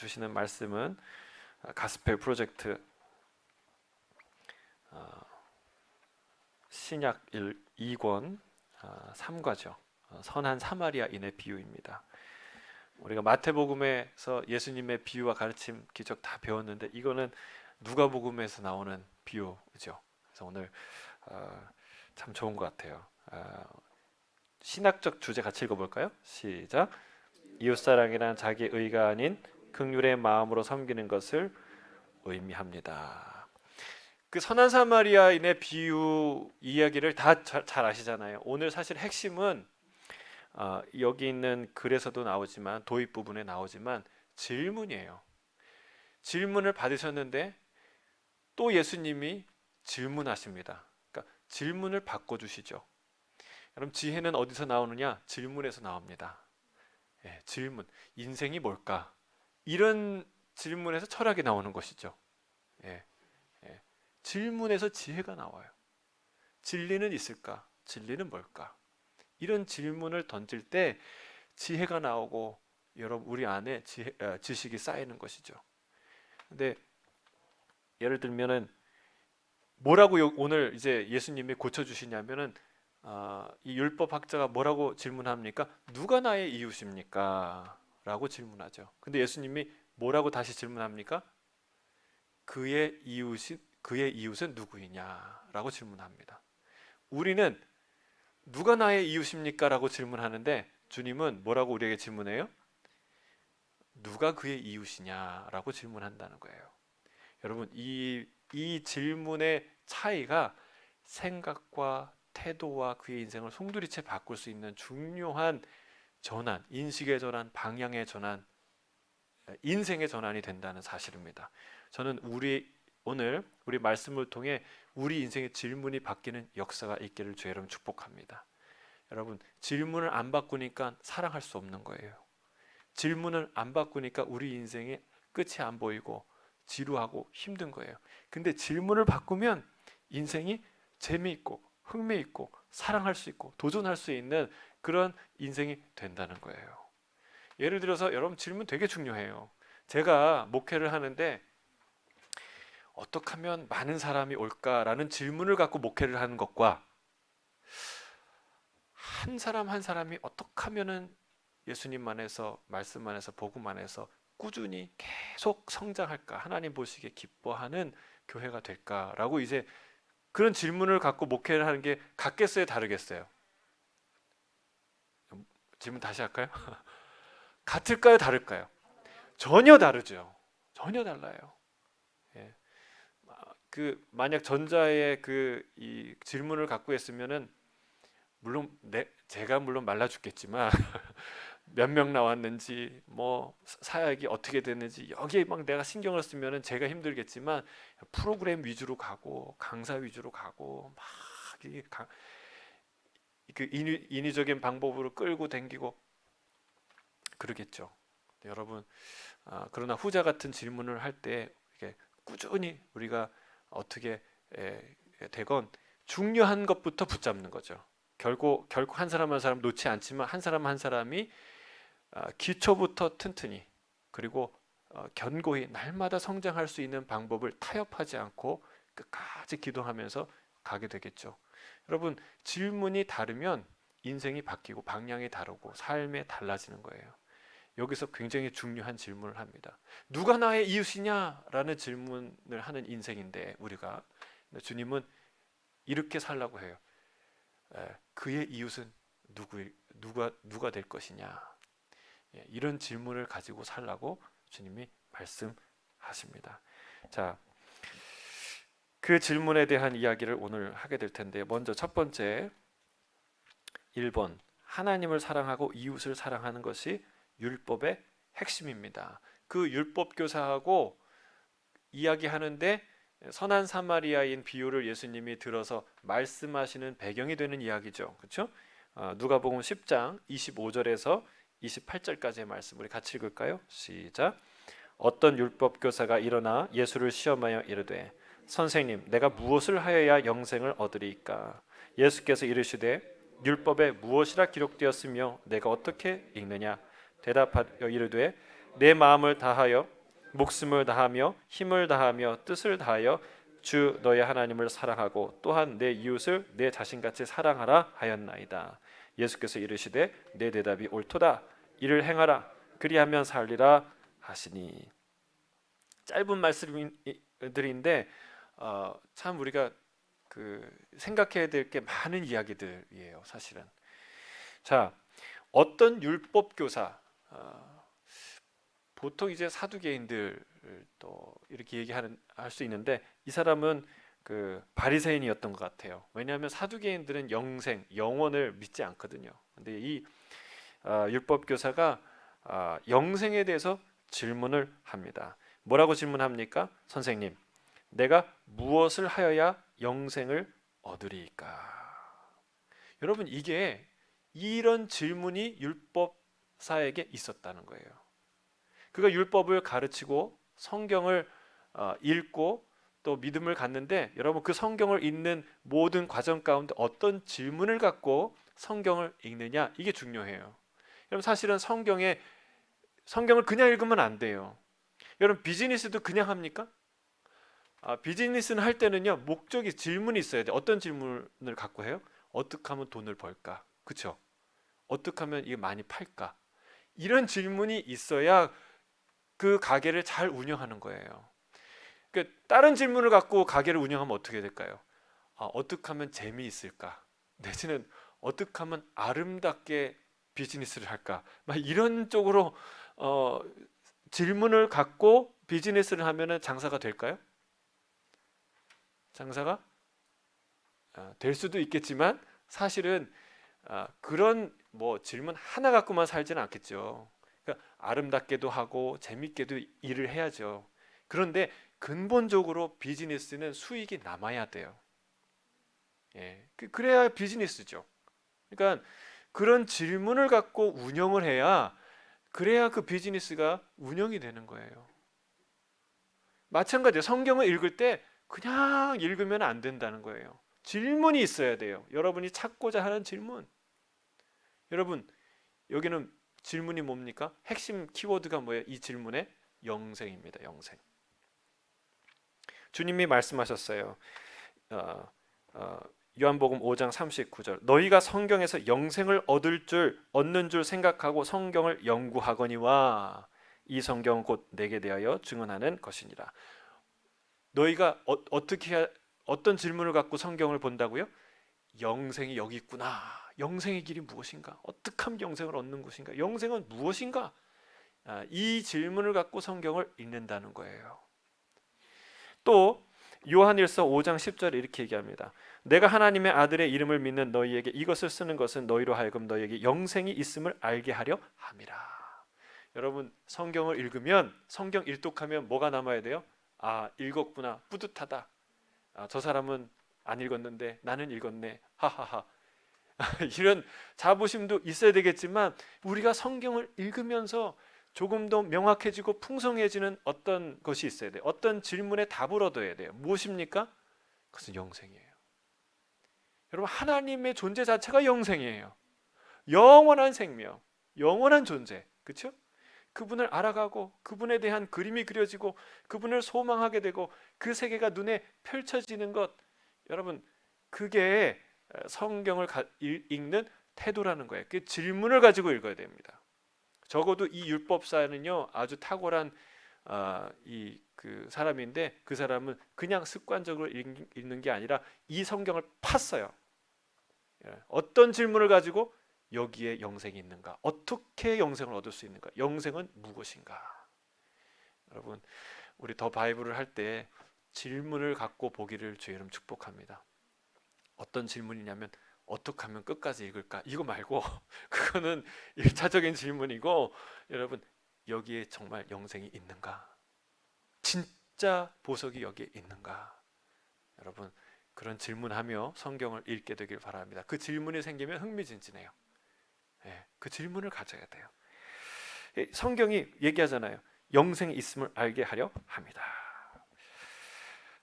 주시는 말씀은 가스펠 프로젝트 신약 2권 3과죠. 선한 사마리아인의 비유입니다. 우리가 마태복음에서 예수님의 비유와 가르침, 기적 다 배웠는데 이거는 누가복음에서 나오는 비유죠. 그래서 오늘 참 좋은 것 같아요. 신학적 주제 같이 읽어볼까요? 시작. 이웃사랑이란 자기 의가 아닌 긍휼의 마음으로 섬기는 것을 의미합니다. 그 선한 사마리아인의 비유 이야기를 다 잘 아시잖아요. 오늘 사실 핵심은 여기 있는 글에서도 나오지만 도입 부분에 나오지만 질문이에요. 질문을 받으셨는데 또 예수님이 질문하십니다. 그러니까 질문을 바꿔주시죠. 여러분 지혜는 어디서 나오느냐? 질문에서 나옵니다. 질문, 인생이 뭘까? 이런 질문에서 철학이 나오는 것이죠. 질문에서 지혜가 나와요. 진리는 있을까? 진리는 뭘까? 이런 질문을 던질 때 지혜가 나오고 여러분 우리 안에 지식이 쌓이는 것이죠. 근데 예를 들면은 뭐라고 오늘 이제 예수님이 고쳐주시냐면은 이 율법학자가 뭐라고 질문합니까? 누가 나의 이웃입니까? 라고 질문하죠. 근데 예수님이 뭐라고 다시 질문합니까? 그의 이웃은 누구이냐? 라고 질문합니다. 우리는 누가 나의 이웃입니까? 라고 질문하는데 주님은 뭐라고 우리에게 질문해요? 누가 그의 이웃이냐? 라고 질문한다는 거예요. 여러분 이 질문의 차이가 생각과 태도와 그의 인생을 송두리째 바꿀 수 있는 중요한 전환, 인식의 전환, 방향의 전환, 인생의 전환이 된다는 사실입니다. 저는 오늘 우리 말씀을 통해 우리 인생의 질문이 바뀌는 역사가 있기를 주 여러분 축복합니다. 여러분 질문을 안 바꾸니까 사랑할 수 없는 거예요. 질문을 안 바꾸니까 우리 인생의 끝이 안 보이고 지루하고 힘든 거예요. 근데 질문을 바꾸면 인생이 재미있고 흥미있고 사랑할 수 있고 도전할 수 있는 그런 인생이 된다는 거예요. 예를 들어서 여러분 질문 되게 중요해요. 제가 목회를 하는데 어떻게 하면 많은 사람이 올까라는 질문을 갖고 목회를 하는 것과 한 사람 한 사람이 어떻게 하면은 예수님 안에서 말씀 안에서 복음 안에서 꾸준히 계속 성장할까 하나님 보시기에 기뻐하는 교회가 될까라고 이제 그런 질문을 갖고 목회를 하는 게 같겠어요 다르겠어요? 질문 다시 할까요? 같을까요 다를까요? 전혀 다르죠. 전혀 달라요. 예. 만약 전자의 이 질문을 갖고 했으면은 물론 제가 물론 말라 죽겠지만 몇 명 나왔는지 뭐 사역이 어떻게 됐는지 여기에 막 내가 신경을 쓰면은 제가 힘들겠지만 프로그램 위주로 가고 강사 위주로 가고 막 인위적인 방법으로 끌고 당기고 그러겠죠. 여러분 그러나 후자 같은 질문을 할 때 꾸준히 우리가 어떻게 되건 중요한 것부터 붙잡는 거죠. 결국 한 사람 한 사람 놓지 않지만 한 사람 한 사람이 기초부터 튼튼히 그리고 견고히 날마다 성장할 수 있는 방법을 타협하지 않고 끝까지 기도하면서 가게 되겠죠. 여러분 질문이 다르면 인생이 바뀌고 방향이 다르고 삶이 달라지는 거예요. 여기서 굉장히 중요한 질문을 합니다. 누가 나의 이웃이냐라는 질문을 하는 인생인데 우리가 주님은 이렇게 살라고 해요. 그의 이웃은 누가 될 것이냐? 이런 질문을 가지고 살라고 주님이 말씀하십니다. 자, 그 질문에 대한 이야기를 오늘 하게 될 텐데 먼저 첫 번째 1번 하나님을 사랑하고 이웃을 사랑하는 것이 율법의 핵심입니다. 그 율법 교사하고 이야기하는데 선한 사마리아인 비유를 예수님이 들어서 말씀하시는 배경이 되는 이야기죠. 그렇죠? 누가복음 10장 25절에서 28절까지의 말씀 우리 같이 읽을까요? 시작. 어떤 율법 교사가 일어나 예수를 시험하여 이르되 선생님 내가 무엇을 하여야 영생을 얻으리이까? 예수께서 이르시되 율법에 무엇이라 기록되었으며 내가 어떻게 읽느냐? 대답하여 이르되 내 마음을 다하여 목숨을 다하며 힘을 다하며 뜻을 다하여 주 너의 하나님을 사랑하고 또한 내 이웃을 내 자신같이 사랑하라 하였나이다. 예수께서 이르시되 내 대답이 옳도다. 이를 행하라. 그리하면 살리라 하시니. 짧은 말씀들인데 참 우리가 생각해야 될 게 많은 이야기들이에요, 사실은. 자, 어떤 율법 교사, 보통 이제 사두개인들 또 이렇게 할 수 있는데 이 사람은 바리새인이었던 것 같아요. 왜냐하면 사두개인들은 영생, 영원을 믿지 않거든요. 근데 이 율법 교사가 영생에 대해서 질문을 합니다. 뭐라고 질문합니까? 선생님, 내가 무엇을 하여야 영생을 얻으리까? 여러분, 이런 질문이 율법사에게 있었다는 거예요. 그가 율법을 가르치고 성경을 읽고 또 믿음을 갖는데, 여러분 그 성경을 읽는 모든 과정 가운데 어떤 질문을 갖고 성경을 읽느냐, 이게 중요해요. 여러분 사실은 성경을 그냥 읽으면 안 돼요. 여러분 비즈니스도 그냥 합니까? 비즈니스는 할 때는요, 목적이, 질문이 있어야 돼요. 어떤 질문을 갖고 해요? 어떻게 하면 돈을 벌까? 그렇죠? 어떻게 하면 이게 많이 팔까? 이런 질문이 있어야 그 가게를 잘 운영하는 거예요. 그러니까 다른 질문을 갖고 가게를 운영하면 어떻게 될까요? 어떻게 하면 재미있을까? 내지는 어떻게 하면 아름답게 비즈니스를 할까? 막 이런 쪽으로 질문을 갖고 비즈니스를 하면은 장사가 될까요? 장사가 될 수도 있겠지만 사실은 그런 질문 하나 갖고만 살지는 않겠죠. 그러니까 아름답게도 하고 재밌게도 일을 해야죠. 그런데 근본적으로 비즈니스는 수익이 남아야 돼요. 예, 그래야 비즈니스죠. 그러니까 그런 질문을 갖고 운영을 해야, 그래야 그 비즈니스가 운영이 되는 거예요. 마찬가지로 성경을 읽을 때 그냥 읽으면 안 된다는 거예요. 질문이 있어야 돼요. 여러분이 찾고자 하는 질문. 여러분, 여기는 질문이 뭡니까? 핵심 키워드가 뭐예요? 이 질문의 영생입니다. 영생. 주님이 말씀하셨어요. 요한복음 5장 39절. 너희가 성경에서 영생을 얻는 줄 생각하고 성경을 연구하거니와 이 성경은 곧 내게 대하여 증언하는 것이니라. 너희가 어떤 질문을 갖고 성경을 본다고요? 영생이 여기 있구나. 영생의 길이 무엇인가? 어떻게 하면 영생을 얻는 것인가? 영생은 무엇인가? 이 질문을 갖고 성경을 읽는다는 거예요. 또 요한일서 5장 10절에 이렇게 얘기합니다. 내가 하나님의 아들의 이름을 믿는 너희에게 이것을 쓰는 것은 너희로 하여금 너희에게 영생이 있음을 알게 하려 함이라. 여러분 성경을 읽으면, 성경 일독하면 뭐가 남아야 돼요? 읽었구나, 뿌듯하다. 저 사람은 안 읽었는데 나는 읽었네, 하하하. 이런 자부심도 있어야 되겠지만, 우리가 성경을 읽으면서 조금 더 명확해지고 풍성해지는 어떤 것이 있어야 돼요. 어떤 질문에 답을 얻어야 돼요. 무엇입니까? 그것은 영생이에요. 여러분 하나님의 존재 자체가 영생이에요. 영원한 생명, 영원한 존재, 그렇죠? 그분을 알아가고 그분에 대한 그림이 그려지고 그분을 소망하게 되고 그 세계가 눈에 펼쳐지는 것, 여러분 그게 성경을 읽는 태도라는 거예요. 그 질문을 가지고 읽어야 됩니다. 적어도 이 율법사는요 아주 탁월한 그 사람인데, 그 사람은 그냥 습관적으로 읽는 게 아니라 이 성경을 팠어요. 어떤 질문을 가지고 여기에 영생이 있는가? 어떻게 영생을 얻을 수 있는가? 영생은 무엇인가? 여러분 우리 더 바이블을 할 때 질문을 갖고 보기를 주의 이름 축복합니다. 어떤 질문이냐면 어떻게 하면 끝까지 읽을까? 이거 말고 그거는 1차적인 질문이고, 여러분 여기에 정말 영생이 있는가? 진짜 보석이 여기에 있는가? 여러분 그런 질문하며 성경을 읽게 되길 바랍니다. 그 질문이 생기면 흥미진진해요. 그 질문을 가져야 돼요. 성경이 얘기하잖아요. 영생이 있음을 알게 하려 합니다.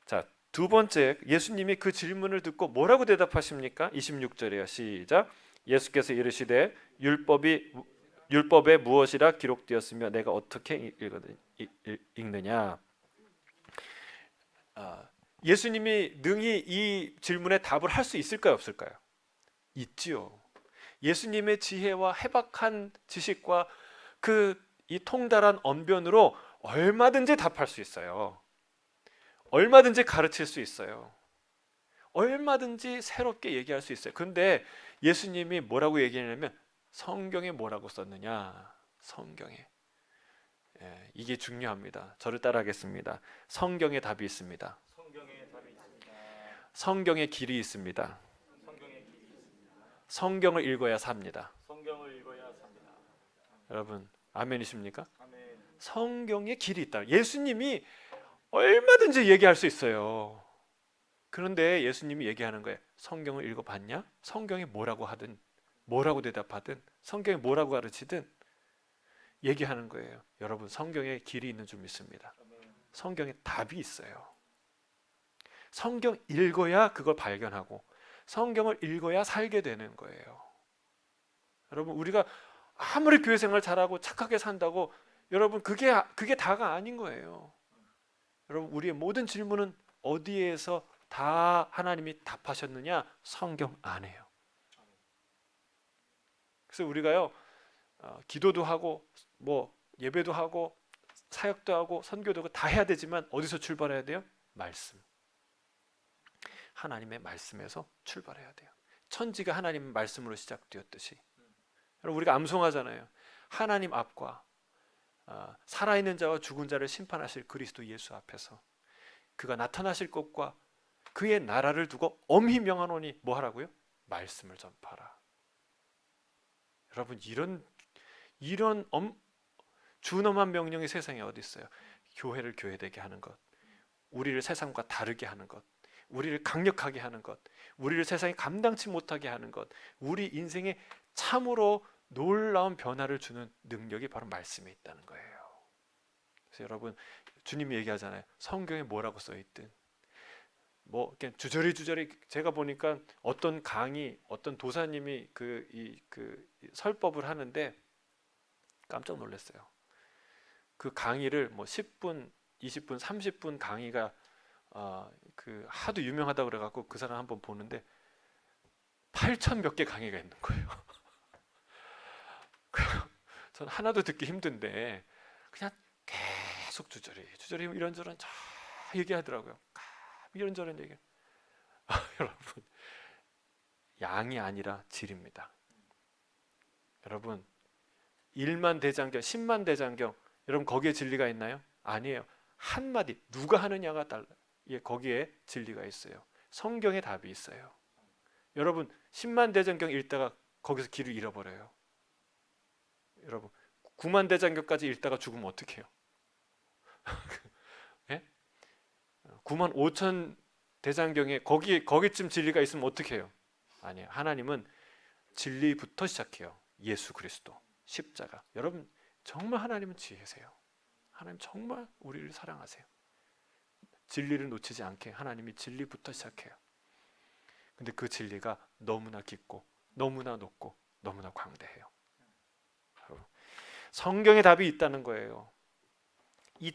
자, 두 번째, 예수님이 그 질문을 듣고 뭐라고 대답하십니까? 26절이에요. 시작. 예수께서 이르시되 율법이 율법에 무엇이라 기록되었으며 내가 어떻게 읽느냐. 예수님이 능히 이 질문에 답을 할 수 있을까요, 없을까요? 있지요. 예수님의 지혜와 해박한 지식과 이 통달한 언변으로 얼마든지 답할 수 있어요. 얼마든지 가르칠 수 있어요. 얼마든지 새롭게 얘기할 수 있어요. 그런데 예수님이 뭐라고 얘기하냐면 성경에 뭐라고 썼느냐. 성경에. 이게 중요합니다. 저를 따라하겠습니다. 성경에 답이 있습니다. 성경에 길이 있습니다. 성경을 읽어야 삽니다. 여러분 아멘이십니까? 성경에 길이 있다. 예수님이 얼마든지 얘기할 수 있어요. 그런데 예수님이 얘기하는 거예요. 성경을 읽어봤냐? 성경에 뭐라고 하든 뭐라고 대답하든 성경에 뭐라고 가르치든 얘기하는 거예요. 여러분 성경에 길이 있는 줄 믿습니다. 성경에 답이 있어요. 성경 읽어야 그걸 발견하고 성경을 읽어야 살게 되는 거예요. 여러분 우리가 아무리 교회 생활 잘하고 착하게 산다고 여러분 그게 다가 아닌 거예요. 여러분 우리의 모든 질문은 어디에서 다 하나님이 답하셨느냐? 성경 안에요. 그래서 우리가요 기도도 하고 뭐 예배도 하고 사역도 하고 선교도 하고 다 해야 되지만 어디서 출발해야 돼요? 말씀. 하나님의 말씀에서 출발해야 돼요. 천지가 하나님의 말씀으로 시작되었듯이 여러분 우리가 암송하잖아요. 하나님 앞과 살아있는 자와 죽은 자를 심판하실 그리스도 예수 앞에서 그가 나타나실 것과 그의 나라를 두고 엄히 명하노니 뭐 하라고요? 말씀을 전파하라. 여러분 이런 준엄한 명령이 세상에 어디 있어요? 교회를 교회되게 하는 것, 우리를 세상과 다르게 하는 것, 우리를 강력하게 하는 것, 우리를 세상이 감당치 못하게 하는 것, 우리 인생에 참으로 놀라운 변화를 주는 능력이 바로 말씀에 있다는 거예요. 그래서 여러분 주님이 얘기하잖아요. 성경에 뭐라고 써 있든 뭐 그냥 주저리 제가 보니까 어떤 어떤 도사님이 그 설법을 하는데 깜짝 놀랐어요. 그 강의를 뭐 10분, 20분, 30분 강의가 그 하도 유명하다고 그래갖고 그 사람 한번 보는데 8천 몇 개 강의가 있는 거예요. 저는 하나도 듣기 힘든데 그냥 계속 주저리 이런저런 쫙 얘기하더라고요. 이런저런 얘기. 여러분 양이 아니라 질입니다. 여러분 1만 대장경, 10만 대장경 여러분 거기에 진리가 있나요? 아니에요. 한마디 누가 하느냐가 달라요. 거기에 진리가 있어요. 성경에 답이 있어요. 여러분 10만 대장경 읽다가 거기서 길을 잃어버려요. 여러분 9만 대장경까지 읽다가 죽으면 어떡해요? 9만 5천 대장경에 거기쯤 진리가 있으면 어떡해요? 아니에요. 하나님은 진리부터 시작해요. 예수 그리스도 십자가. 여러분 정말 하나님은 지혜세요. 하나님 정말 우리를 사랑하세요. 진리를 놓치지 않게 하나님이 진리부터 시작해요. 근데 그 진리가 너무나 깊고 너무나 높고 너무나 광대해요. 성경에 답이 있다는 거예요. 이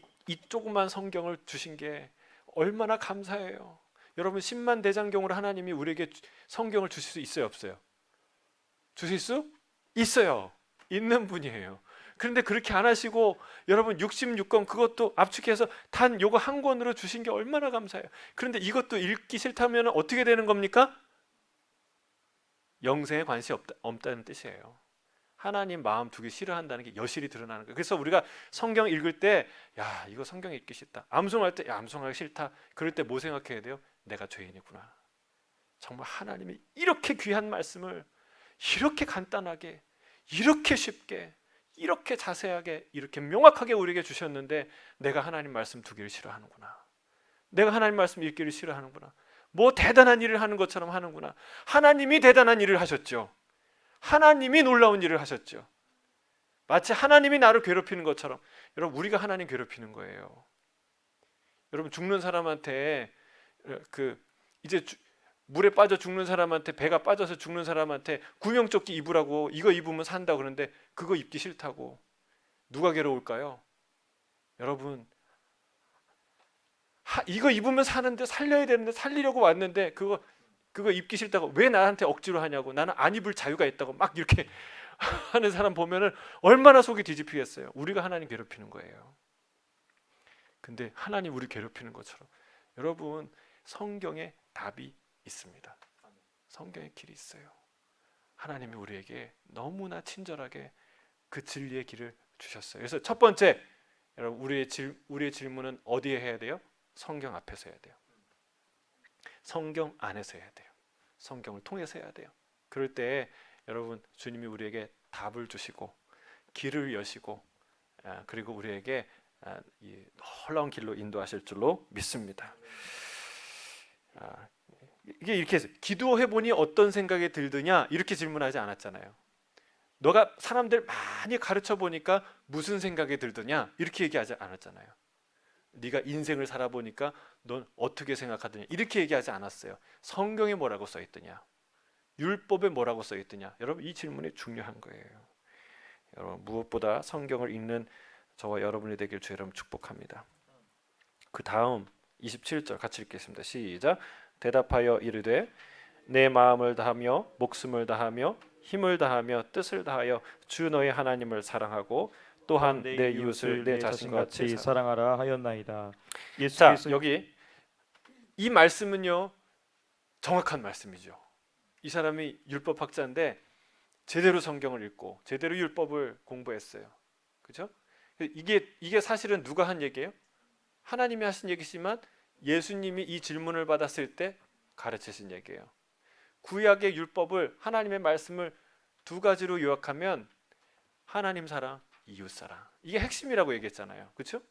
조그만 성경을 주신 게 얼마나 감사해요. 여러분 10만 대장경으로 하나님이 우리에게 성경을 주실 수 있어요, 없어요? 주실 수 있어요. 있는 분이에요. 그런데 그렇게 안 하시고 여러분 66권 그것도 압축해서 단 요거 한 권으로 주신 게 얼마나 감사해요. 그런데 이것도 읽기 싫다면 어떻게 되는 겁니까? 영생에 관심이 없다는 뜻이에요. 하나님 마음 두기 싫어한다는 게 여실히 드러나는 거예요. 그래서 우리가 성경 읽을 때 야 이거 성경 읽기 싫다. 암송할 때 야 암송하기 싫다. 그럴 때 뭐 생각해야 돼요? 내가 죄인이구나. 정말 하나님이 이렇게 귀한 말씀을 이렇게 간단하게 이렇게 쉽게 이렇게 자세하게 이렇게 명확하게 우리에게 주셨는데 내가 하나님 말씀 두기를 싫어하는구나. 내가 하나님 말씀 읽기를 싫어하는구나. 뭐 대단한 일을 하는 것처럼 하는구나. 하나님이 대단한 일을 하셨죠. 하나님이 놀라운 일을 하셨죠. 마치 하나님이 나를 괴롭히는 것처럼 여러분 우리가 하나님 괴롭히는 거예요. 여러분 죽는 사람한테 이제 물에 빠져 죽는 사람한테, 배가 빠져서 죽는 사람한테 구명조끼 입으라고, 이거 입으면 산다고 그러는데 그거 입기 싫다고. 누가 괴로울까요? 여러분, 이거 입으면 사는데, 살려야 되는데, 살리려고 왔는데 그거 입기 싫다고 왜 나한테 억지로 하냐고, 나는 안 입을 자유가 있다고 막 이렇게 하는 사람 보면은 얼마나 속이 뒤집히겠어요. 우리가 하나님 괴롭히는 거예요. 근데 하나님 우리 괴롭히는 것처럼 여러분, 성경에 답이 있습니다. 성경에 길이 있어요. 하나님이 우리에게 너무나 친절하게 그 진리의 길을 주셨어요. 그래서 첫 번째, 여러분, 우리의 질문은 어디에 해야 돼요? 성경 앞에서 해야 돼요. 성경 안에서 해야 돼요. 성경을 통해서 해야 돼요. 그럴 때 여러분, 주님이 우리에게 답을 주시고 길을 여시고, 그리고 우리에게 이 놀라운 길로 인도하실 줄로 믿습니다. 이게 이렇게 해서 기도해 보니 어떤 생각이 들드냐 이렇게 질문하지 않았잖아요. 너가 사람들 많이 가르쳐 보니까 무슨 생각이 들드냐 이렇게 얘기하지 않았잖아요. 네가 인생을 살아보니까 넌 어떻게 생각하느냐 이렇게 얘기하지 않았어요. 성경에 뭐라고 써 있더냐, 율법에 뭐라고 써 있더냐. 여러분, 이 질문이 중요한 거예요. 여러분, 무엇보다 성경을 읽는 저와 여러분이 되길 주의 이름 축복합니다. 그 다음 27절 같이 읽겠습니다. 시작. 대답하여 이르되 내 마음을 다하며 목숨을 다하며 힘을 다하며 뜻을 다하여 주 너의 하나님을 사랑하고 또한 내 이웃을 내 자신과 같이 사랑하라 하였나이다. 자, 여기 이 말씀은요 정확한 말씀이죠. 이 사람이 율법학자인데 제대로 성경을 읽고 제대로 율법을 공부했어요. 그렇죠? 이게 사실은 누가 한 얘기예요? 하나님이 하신 얘기지만 예수님이 이 질문을 받았을 때 가르치신 얘기예요. 구약의 율법을, 하나님의 말씀을 두 가지로 요약하면 하나님 사랑, 이웃 사랑. 이게 핵심이라고 얘기했잖아요. 그렇죠?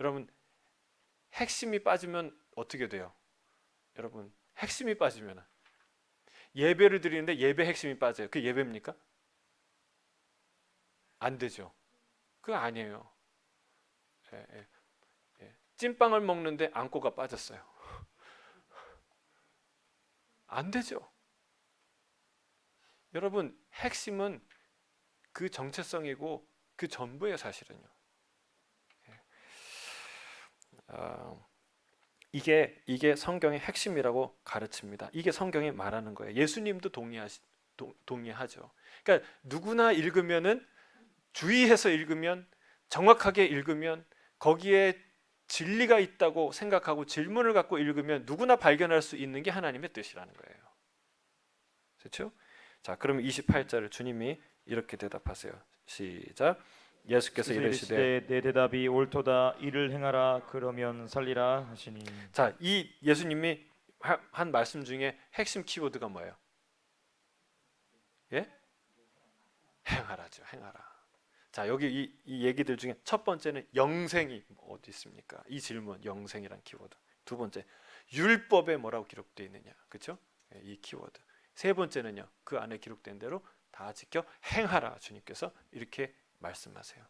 여러분, 핵심이 빠지면 어떻게 돼요? 여러분, 핵심이 빠지면 예배를 드리는데 예배 핵심이 빠져요. 그게 예배입니까? 안 되죠. 그거 아니에요. 찐빵을 먹는데 안고가 빠졌어요. 안 되죠. 여러분, 핵심은 그 정체성이고 그 전부예요, 사실은요. 이게 성경의 핵심이라고 가르칩니다. 이게 성경이 말하는 거예요. 예수님도 동의하죠. 그러니까 누구나 읽으면은, 주의해서 읽으면, 정확하게 읽으면, 거기에 진리가 있다고 생각하고 질문을 갖고 읽으면 누구나 발견할 수 있는 게 하나님의 뜻이라는 거예요. 그렇죠? 자, 그럼 28절을 주님이 이렇게 대답하세요. 시작. 예수께서 이르시되 내 대답이 옳도다. 이를 행하라 그러면 살리라 하시니. 자, 이 예수님이 한 말씀 중에 핵심 키워드가 뭐예요? 예? 행하라죠. 행하라. 자, 여기 이 얘기들 중에 첫 번째는 영생이 어디 있습니까? 이 질문, 영생이란 키워드. 두 번째, 율법에 뭐라고 기록되어 있느냐, 그렇죠? 이 키워드. 세 번째는요, 그 안에 기록된 대로 다 지켜 행하라. 주님께서 이렇게 말씀하세요.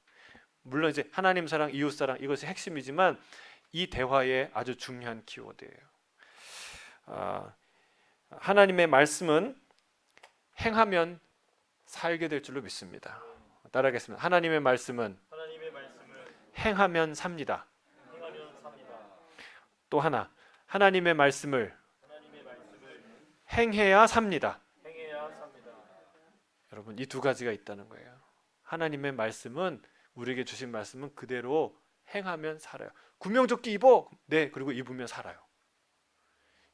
물론 이제 하나님 사랑, 이웃 사랑 이것이 핵심이지만 이 대화의 아주 중요한 키워드예요. 하나님의 말씀은 행하면 살게 될 줄로 믿습니다. 따라하겠습니다. 하나님의 말씀은 행하면 삽니다. 또 하나, 하나님의 말씀을 행해야 삽니다. 여러분, 이 두 가지가 있다는 거예요. 하나님의 말씀은, 우리에게 주신 말씀은 그대로 행하면 살아요. 구명조끼 입어. 네, 그리고 입으면 살아요.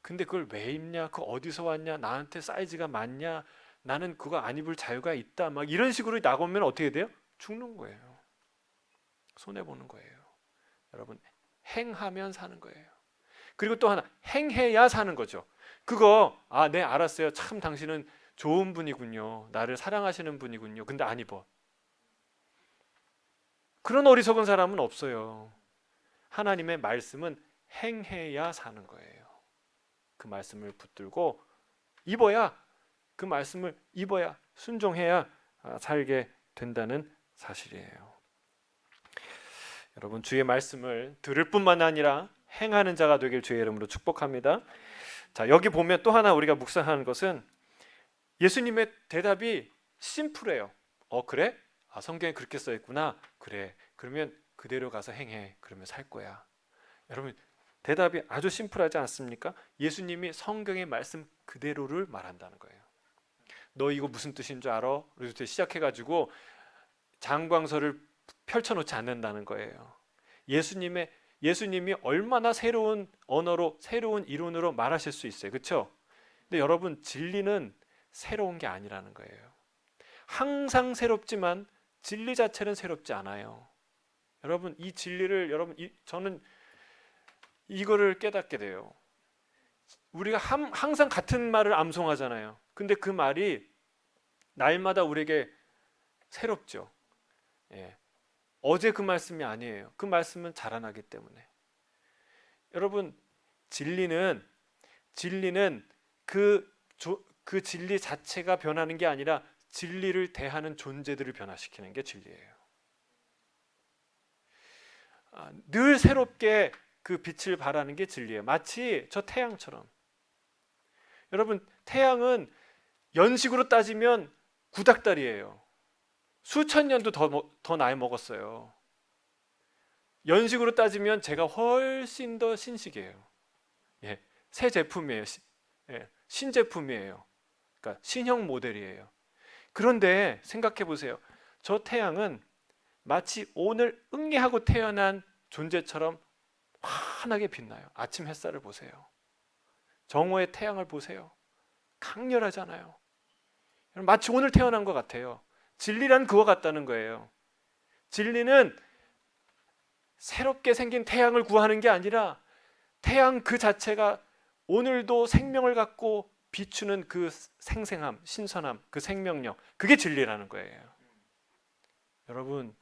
근데 그걸 왜 입냐? 그거 어디서 왔냐? 나한테 사이즈가 맞냐? 나는 그거 안 입을 자유가 있다. 막 이런 식으로 나가면 어떻게 돼요? 죽는 거예요. 손해보는 거예요. 여러분, 행하면 사는 거예요. 그리고 또 하나, 행해야 사는 거죠. 그거, 네, 알았어요. 참 당신은 좋은 분이군요. 나를 사랑하시는 분이군요. 근데 안 입어. 그런 어리석은 사람은 없어요. 하나님의 말씀은 행해야 사는 거예요. 그 말씀을 붙들고 입어야, 그 말씀을 입어야, 순종해야 살게 된다는 사실이에요. 여러분, 주의 말씀을 들을 뿐만 아니라 행하는 자가 되길 주의 이름으로 축복합니다. 자, 여기 보면 또 하나 우리가 묵상하는 것은 예수님의 대답이 심플해요. 그래? 성경에 그렇게 써 있구나. 그래. 그러면 그대로 가서 행해. 그러면 살 거야. 여러분, 대답이 아주 심플하지 않습니까? 예수님이 성경의 말씀 그대로를 말한다는 거예요. 너 이거 무슨 뜻인 줄 알아? 그래서 시작해가지고 장광설을 펼쳐놓지 않는다는 거예요. 예수님이 얼마나 새로운 언어로, 새로운 이론으로 말하실 수 있어요. 그렇죠? 근데 여러분, 진리는 새로운 게 아니라는 거예요. 항상 새롭지만 진리 자체는 새롭지 않아요. 여러분, 이 진리를 저는 이거를 깨닫게 돼요. 우리가 항상 같은 말을 암송하잖아요. 근데 그 말이 날마다 우리에게 새롭죠. 예. 어제 그 말씀이 아니에요. 그 말씀은 자라나기 때문에. 여러분, 진리는 그 진리 자체가 변하는 게 아니라 진리를 대하는 존재들을 변화시키는 게 진리예요. 늘 새롭게 그 빛을 발하는 게 진리예요. 마치 저 태양처럼. 여러분, 태양은 연식으로 따지면 구닥다리예요. 수천 년도 더 나이 먹었어요. 연식으로 따지면 제가 훨씬 더 신식이에요. 예, 새 제품이에요. 신제품이에요. 그러니까 신형 모델이에요. 그런데 생각해 보세요. 저 태양은 마치 오늘 응애하고 태어난 존재처럼 환하게 빛나요. 아침 햇살을 보세요. 정오의 태양을 보세요. 강렬하잖아요. 마치 오늘 태어난 것 같아요. 진리란 그와 같다는 거예요. 진리는 새롭게 생긴 태양을 구하는 게 아니라 태양 그 자체가 오늘도 생명을 갖고 비추는 그 생생함, 신선함, 그 생명력, 그게 진리라는 거예요. 여러분,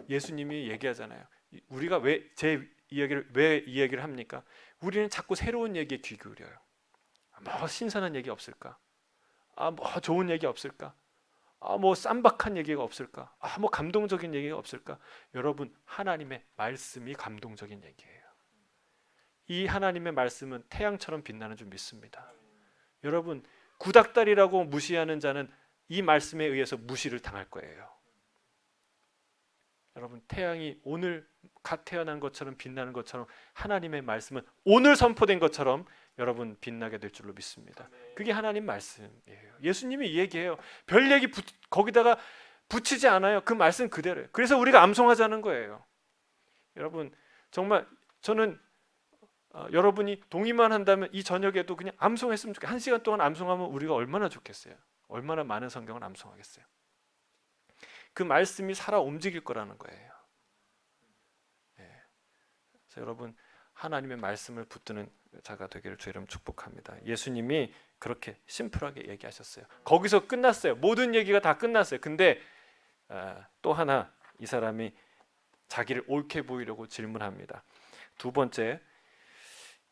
예수님이 얘기하잖아요. 우리가 왜 이 얘기를 합니까? 우리는 자꾸 새로운 얘기에 귀 기울여요. 뭐 신선한 얘기 없을까? 뭐 좋은 얘기 없을까? 뭐 쌈박한 얘기가 없을까? 뭐 감동적인 얘기가 없을까? 여러분, 하나님의 말씀이 감동적인 얘기예요. 이 하나님의 말씀은 태양처럼 빛나는 줄 믿습니다. 여러분, 구닥다리라고 무시하는 자는 이 말씀에 의해서 무시를 당할 거예요. 여러분, 태양이 오늘 갓 태어난 것처럼 빛나는 것처럼 하나님의 말씀은 오늘 선포된 것처럼 여러분 빛나게 될 줄로 믿습니다. 그게 하나님 말씀이에요. 예수님이 이 얘기해요. 별 얘기 거기다가 붙이지 않아요. 그 말씀 그대로예요. 그래서 우리가 암송하자는 거예요. 여러분, 정말 저는 여러분이 동의만 한다면 이 저녁에도 그냥 암송했으면 좋겠어요. 1시간 동안 암송하면 우리가 얼마나 좋겠어요. 얼마나 많은 성경을 암송하겠어요. 그 말씀이 살아 움직일 거라는 거예요. 그래서 여러분, 하나님의 말씀을 붙드는 자가 되기를 주 이름 축복합니다. 예수님이 그렇게 심플하게 얘기하셨어요. 거기서 끝났어요. 모든 얘기가 다 끝났어요. 근데 또 하나 이 사람이 자기를 옳게 보이려고 질문합니다. 두 번째,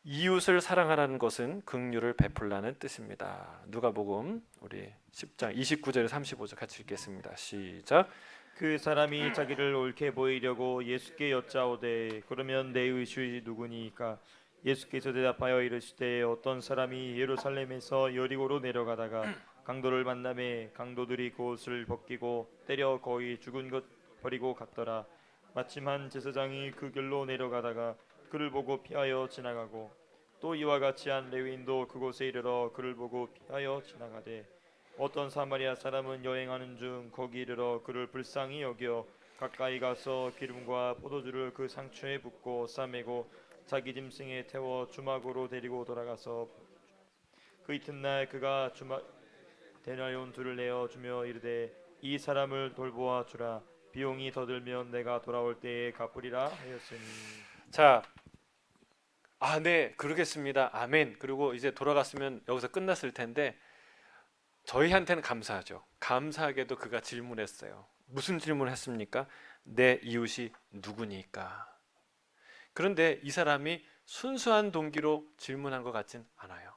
이웃을 사랑하라는 것은 긍휼을 베풀라는 뜻입니다. 누가복음 우리 10장 29절에서 35절 같이 읽겠습니다. 시작. 그 사람이 자기를 옳게 보이려고 예수께 여짜오되 그러면 내 의주이 누구니까? 예수께서 대답하여 이르시되 어떤 사람이 예루살렘에서 여리고로 내려가다가 강도를 만나매 강도들이 그 옷을 벗기고 때려 거의 죽은 것 버리고 갔더라. 마침 한 제사장이 그 길로 내려가다가 그를 보고 피하여 지나가고 또 이와 같이 한 레위인도 그곳에 이르러 그를 보고 피하여 지나가되 어떤 사마리아 사람은 여행하는 중 거기 이르러 그를 불쌍히 여겨 가까이 가서 기름과 포도주를 그 상처에 붓고 싸매고 자기 짐승에 태워 주막으로 데리고 돌아가서 그 이튿날 그가 데나리온 둘을 내어 주며 이르되 이 사람을 돌보아 주라. 비용이 더 들면 내가 돌아올 때에 갚으리라 하였으니. 자, 네, 그러겠습니다. 아멘. 그리고 이제 돌아갔으면 여기서 끝났을 텐데 저희한테는 감사하죠. 감사하게도 그가 질문했어요. 무슨 질문을 했습니까? 내 이웃이 누구니까? 그런데 이 사람이 순수한 동기로 질문한 것 같진 않아요.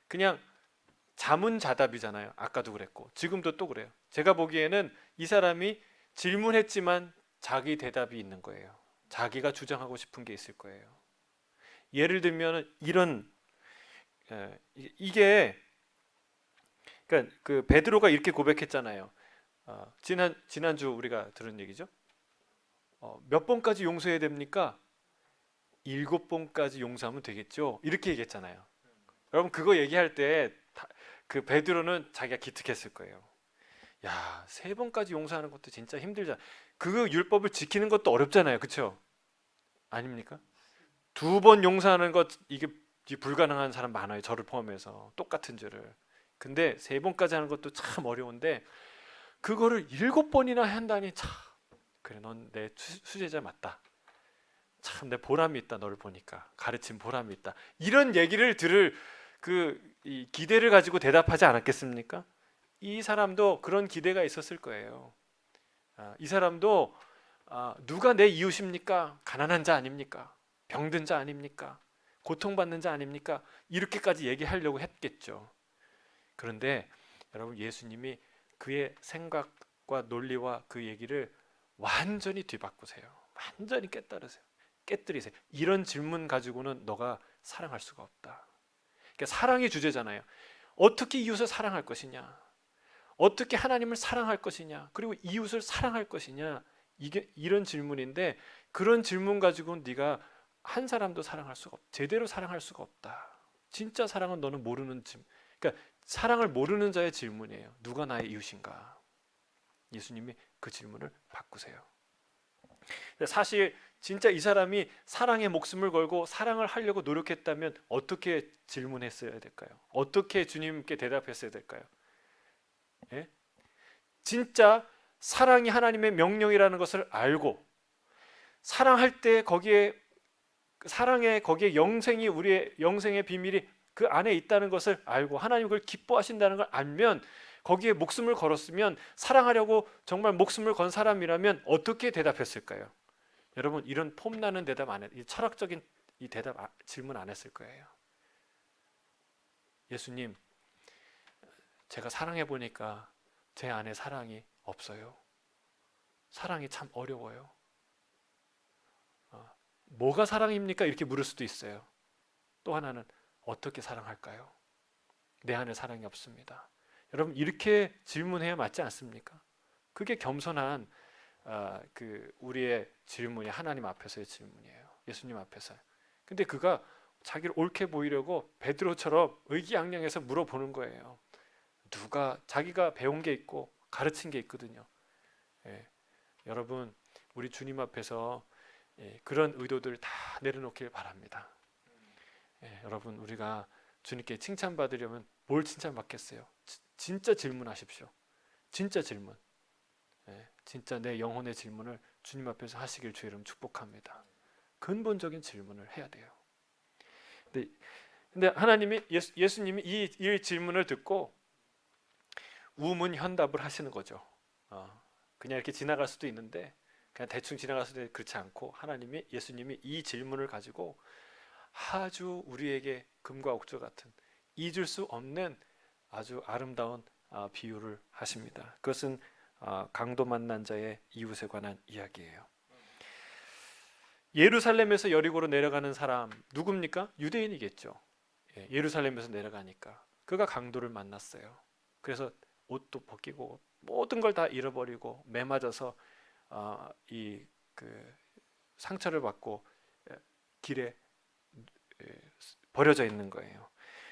그냥 자문자답이잖아요. 아까도 그랬고 지금도 또 그래요. 제가 보기에는 이 사람이 질문했지만 자기 대답이 있는 거예요. 자기가 주장하고 싶은 게 있을 거예요. 예를 들면 이런 이게 그러니까 그 베드로가 이렇게 고백했잖아요. 지난주 우리가 들은 얘기죠. 몇 번까지 용서해야 됩니까? 7번까지 용서하면 되겠죠. 이렇게 얘기했잖아요. 여러분 그거 얘기할 때 그 베드로는 자기가 기특했을 거예요. 야, 3번까지 용서하는 것도 진짜 힘들잖아. 그 율법을 지키는 것도 어렵잖아요. 그렇죠? 아닙니까? 2번 용서하는 것 이게 불가능한 사람 많아요. 저를 포함해서 똑같은 죄를. 근데 3번까지 하는 것도 참 어려운데 그거를 7번이나 한다니 참 그래 넌 내 수제자 맞다. 참 내 보람이 있다. 너를 보니까 가르친 보람이 있다. 이런 얘기를 들을 이 기대를 가지고 대답하지 않았겠습니까? 이 사람도 그런 기대가 있었을 거예요. 이 사람도 누가 내 이웃입니까? 가난한 자 아닙니까? 병든 자 아닙니까? 고통받는 자 아닙니까? 이렇게까지 얘기하려고 했겠죠. 그런데 여러분 예수님이 그의 생각과 논리와 그 얘기를 완전히 뒤바꾸세요. 완전히 깨뜨리세요. 이런 질문 가지고는 너가 사랑할 수가 없다. 그러니까 사랑이 주제잖아요. 어떻게 이웃을 사랑할 것이냐? 어떻게 하나님을 사랑할 것이냐? 그리고 이웃을 사랑할 것이냐? 이게 이런 질문인데 그런 질문 가지고는 네가 한 사람도 사랑할 수가 제대로 사랑할 수가 없다. 진짜 사랑은 너는 모르는 그러니까 사랑을 모르는 자의 질문이에요. 누가 나의 이웃인가? 예수님이 그 질문을 바꾸세요. 사실 진짜 이 사람이 사랑에 목숨을 걸고 사랑을 하려고 노력했다면 어떻게 질문했어야 될까요? 어떻게 주님께 대답했어야 될까요? 예? 진짜 사랑이 하나님의 명령이라는 것을 알고 사랑할 때 거기에 영생이 우리의 영생의 비밀이 그 안에 있다는 것을 알고 하나님 그걸 기뻐하신다는 걸 알면 거기에 목숨을 걸었으면 사랑하려고 정말 목숨을 건 사람이라면 어떻게 대답했을까요? 여러분 이런 폼나는 대답 안 이 철학적인 이 대답 질문 안 했을 거예요. 예수님, 제가 사랑해 보니까 제 안에 사랑이 없어요. 사랑이 참 어려워요. 뭐가 사랑입니까? 이렇게 물을 수도 있어요. 또 하나는 어떻게 사랑할까요? 내 안에 사랑이 없습니다. 여러분 이렇게 질문해야 맞지 않습니까? 그게 겸손한 우리의 질문이 하나님 앞에서의 질문이에요. 예수님 앞에서. 근데 그가 자기를 옳게 보이려고 베드로처럼 의기양양해서 물어보는 거예요. 누가 자기가 배운 게 있고 가르친 게 있거든요. 예, 여러분 우리 주님 앞에서 그런 의도들 다 내려놓길 바랍니다. 여러분 우리가 주님께 칭찬받으려면 뭘 칭찬받겠어요? 진짜 질문하십시오. 진짜 질문. 진짜 내 영혼의 질문을 주님 앞에서 하시길 주의 이름 축복합니다. 근본적인 질문을 해야 돼요. 근데 하나님이 예수님이 이 질문을 듣고 우문현답을 하시는 거죠. 그냥 이렇게 지나갈 수도 있는데 그냥 대충 지나갈 수도 있는데 그렇지 않고 예수님이 이 질문을 가지고 아주 우리에게 금과 옥조 같은 잊을 수 없는 아주 아름다운 비유를 하십니다. 그것은 강도 만난 자의 이웃에 관한 이야기예요. 예루살렘에서 여리고로 내려가는 사람 누굽니까? 유대인이겠죠. 예루살렘에서 내려가니까 그가 강도를 만났어요. 그래서 옷도 벗기고 모든 걸 다 잃어버리고 매맞아서 상처를 받고 길에 버려져 있는 거예요.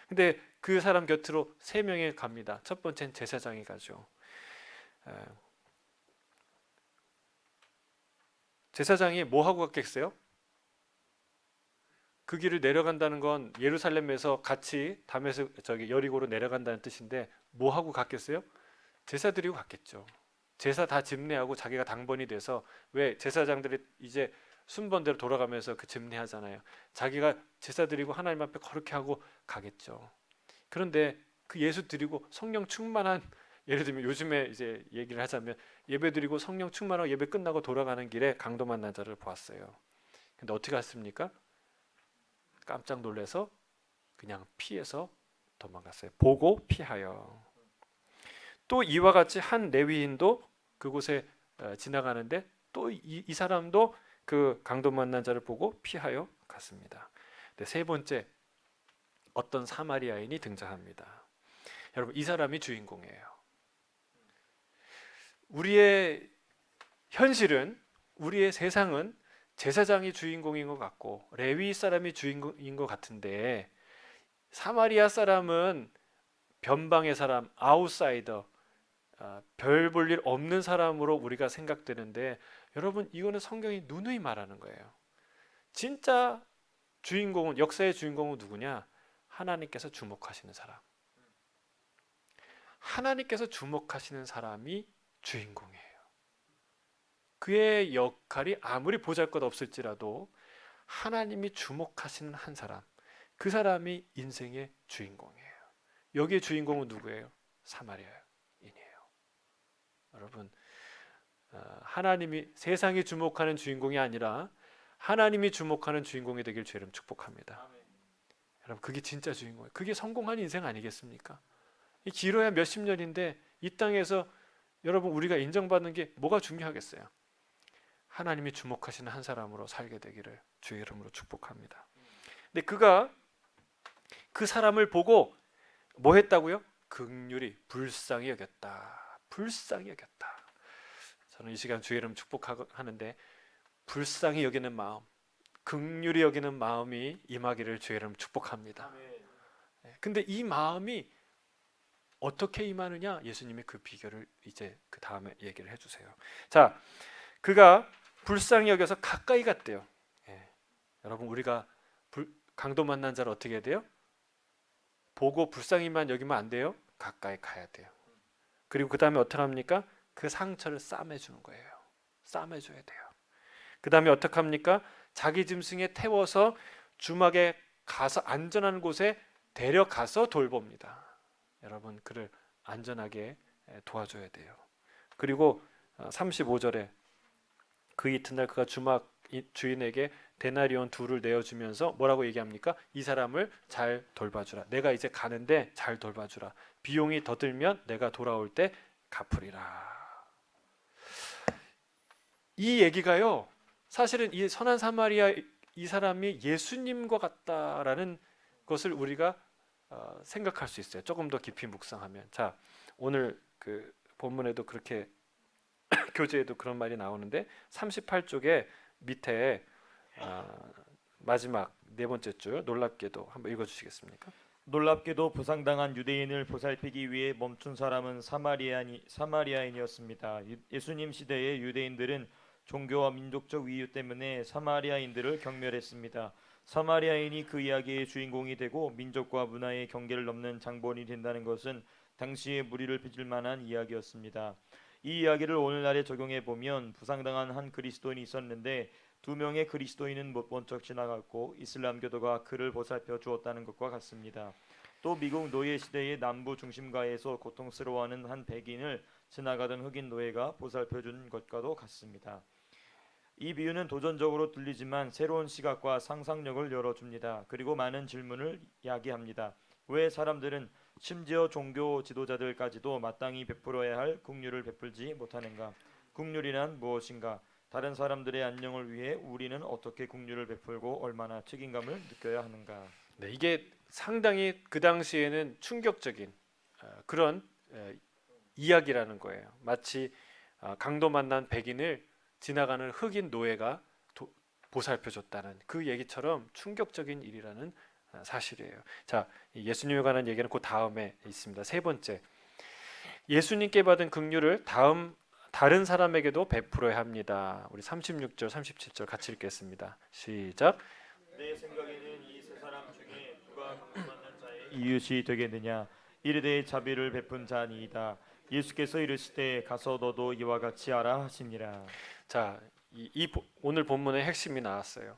근데 그 사람 곁으로 3명이 갑니다. 첫 번째는 제사장이 가죠. 제사장이 뭐 하고 갔겠어요? 그 길을 내려간다는 건 예루살렘에서 같이 여리고로 내려간다는 뜻인데 뭐 하고 갔겠어요? 제사 드리고 갔겠죠. 제사 다 집례하고 자기가 당번이 돼서 왜 제사장들이 이제 순번대로 돌아가면서 그 집례하잖아요. 자기가 제사 드리고 하나님 앞에 거룩히 하고 가겠죠. 그런데 그 예수 드리고 성령 충만한 예를 들면 요즘에 이제 얘기를 하자면 예배 드리고 성령 충만하고 예배 끝나고 돌아가는 길에 강도 만난 자를 보았어요. 근데 어떻게 했습니까? 깜짝 놀라서 그냥 피해서 도망갔어요. 보고 피하여. 또 이와 같이 한 레위인도 그곳에 지나가는데 또 이 사람도 그 강도 만난 자를 보고 피하여 갔습니다. 네, 세 번째 어떤 사마리아인이 등장합니다. 여러분, 이 사람이 주인공이에요. 우리의 현실은, 우리의 세상은 제사장이 주인공인 것 같고 레위 사람이 주인공인 것 같은데, 사마리아 사람은 변방의 사람, 아웃사이더, 별 볼 일 없는 사람으로 우리가 생각되는데, 여러분, 이거는 성경이 누누이 말하는 거예요. 진짜 주인공은, 역사의 주인공은 누구냐? 하나님께서 주목하시는 사람. 하나님께서 주목하시는 사람이 주인공이에요. 그의 역할이 아무리 보잘것없을지라도 하나님이 주목하시는 한 사람, 그 사람이 인생의 주인공이에요. 여기의 주인공은 누구예요? 사마리아인이에요. 여러분, 하나님이, 세상이 주목하는 주인공이 아니라 하나님이 주목하는 주인공이 되길 주의 이름 축복합니다. 여러분, 그게 진짜 주인공이에요. 그게 성공한 인생 아니겠습니까? 길어야 몇십 년인데 이 땅에서 여러분, 우리가 인정받는 게 뭐가 중요하겠어요? 하나님이 주목하시는 한 사람으로 살게 되기를 주의 이름으로 축복합니다. 근데 그가 그 사람을 보고 뭐 했다고요? 긍휼히, 불쌍히 여겼다. 불쌍히 여겼다. 저는 이 시간 주의 이름 축복하는데, 불쌍히 여기는 마음, 긍휼히 여기는 마음이 임하기를 주의 이름 축복합니다. 근데 이 마음이 어떻게 임하느냐? 예수님이 그 비결을 이제 그 다음에 얘기를 해주세요. 자, 그가 불쌍히 여겨서 가까이 갔대요. 여러분, 우리가 강도 만난 자를 어떻게 해야 돼요? 보고 불쌍히만 여기면 안 돼요. 가까이 가야 돼요. 그리고 그 다음에 어떻게 합니까? 그 상처를 싸매주는 거예요. 싸매줘야 돼요. 그 다음에 어떻게 합니까? 자기 짐승에 태워서 주막에 가서 안전한 곳에 데려가서 돌봅니다. 여러분, 그를 안전하게 도와줘야 돼요. 그리고 35절에 그 이튿날 그가 주막 주인에게 데나리온 2를 내어주면서 뭐라고 얘기합니까? 이 사람을 잘 돌봐주라. 내가 이제 가는데 잘 돌봐주라. 비용이 더 들면 내가 돌아올 때 갚으리라. 이 얘기가요, 사실은 이 선한 사마리아 이 사람이 예수님과 같다라는 것을 우리가 생각할 수 있어요. 조금 더 깊이 묵상하면. 자, 오늘 그 본문에도 그렇게 교재에도 그런 말이 나오는데 38쪽에 밑에 마지막 네 번째 줄, 놀랍게도 한번 읽어주시겠습니까? 놀랍게도 부상당한 유대인을 보살피기 위해 멈춘 사람은 사마리아인이었습니다. 예수님 시대의 유대인들은 종교와 민족적 이유 때문에 사마리아인들을 경멸했습니다. 사마리아인이 그 이야기의 주인공이 되고 민족과 문화의 경계를 넘는 장본이 된다는 것은 당시의 무리를 빚을 만한 이야기였습니다. 이 이야기를 오늘날에 적용해 보면 부상당한 한 그리스도인이 있었는데 2명의 그리스도인은 못 본 척 지나갔고 이슬람교도가 그를 보살펴 주었다는 것과 같습니다. 또 미국 노예 시대의 남부 중심가에서 고통스러워하는 한 백인을 지나가던 흑인 노예가 보살펴 준 것과도 같습니다. 이 비유는 도전적으로 들리지만 새로운 시각과 상상력을 열어줍니다. 그리고 많은 질문을 야기합니다. 왜 사람들은 심지어 종교 지도자들까지도 마땅히 베풀어야 할 긍휼을 베풀지 못하는가? 긍휼이란 무엇인가? 다른 사람들의 안녕을 위해 우리는 어떻게 긍휼을 베풀고 얼마나 책임감을 느껴야 하는가? 네, 이게 상당히 그 당시에는 충격적인 그런 이야기라는 거예요. 마치 강도 만난 백인을 지나가는 흑인 노예가 보살펴줬다는 그 얘기처럼 충격적인 일이라는 사실이에요. 자, 예수님에 관한 얘기는 그 다음에 있습니다. 세 번째, 예수님께 받은 긍휼을 다른 사람에게도 베풀어야 합니다. 우리 36절, 37절 같이 읽겠습니다. 시작. 내 생각에는 이 세 사람 중에 누가 강도 만난 자의 이웃이 되겠느냐? 이르되 자비를 베푼 자니이다. 예수께서 이르시되 가서 너도 이와 같이 하라 하시니라. 자, 오늘 본문의 핵심이 나왔어요.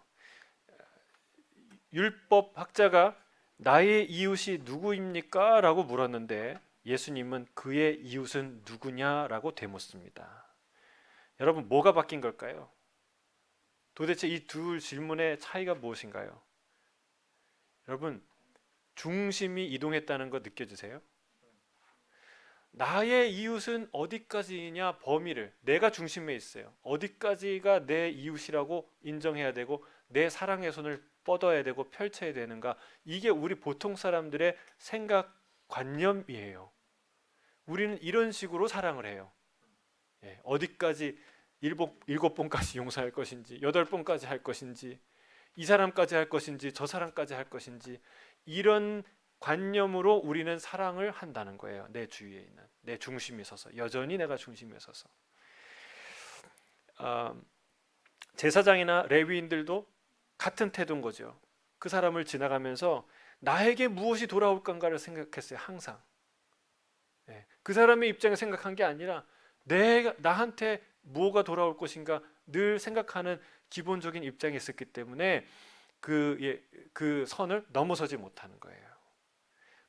율법 학자가 나의 이웃이 누구입니까? 라고 물었는데 예수님은 그의 이웃은 누구냐라고 되묻습니다. 여러분, 뭐가 바뀐 걸까요? 도대체 이 두 질문의 차이가 무엇인가요? 여러분, 중심이 이동했다는 거 느껴지세요? 나의 이웃은 어디까지냐 범위를 내가 중심에 있어요. 어디까지가 내 이웃이라고 인정해야 되고 내 사랑의 손을 뻗어야 되고 펼쳐야 되는가? 이게 우리 보통 사람들의 생각관념이에요. 우리는 이런 식으로 사랑을 해요. 예, 어디까지 일곱 번까지 용서할 것인지, 8번까지 할 것인지, 이 사람까지 할 것인지, 저 사람까지 할 것인지, 이런 관념으로 우리는 사랑을 한다는 거예요. 내 주위에 있는 내 중심에 서서, 여전히 내가 중심에 서서. 제사장이나 레위인들도 같은 태도인 거죠. 그 사람을 지나가면서 나에게 무엇이 돌아올 건가를 생각했어요. 항상. 예, 그 사람의 입장에 생각한 게 아니라 나한테 무엇가 돌아올 것인가 늘 생각하는 기본적인 입장이 있었기 때문에 그 선을 넘어서지 못하는 거예요.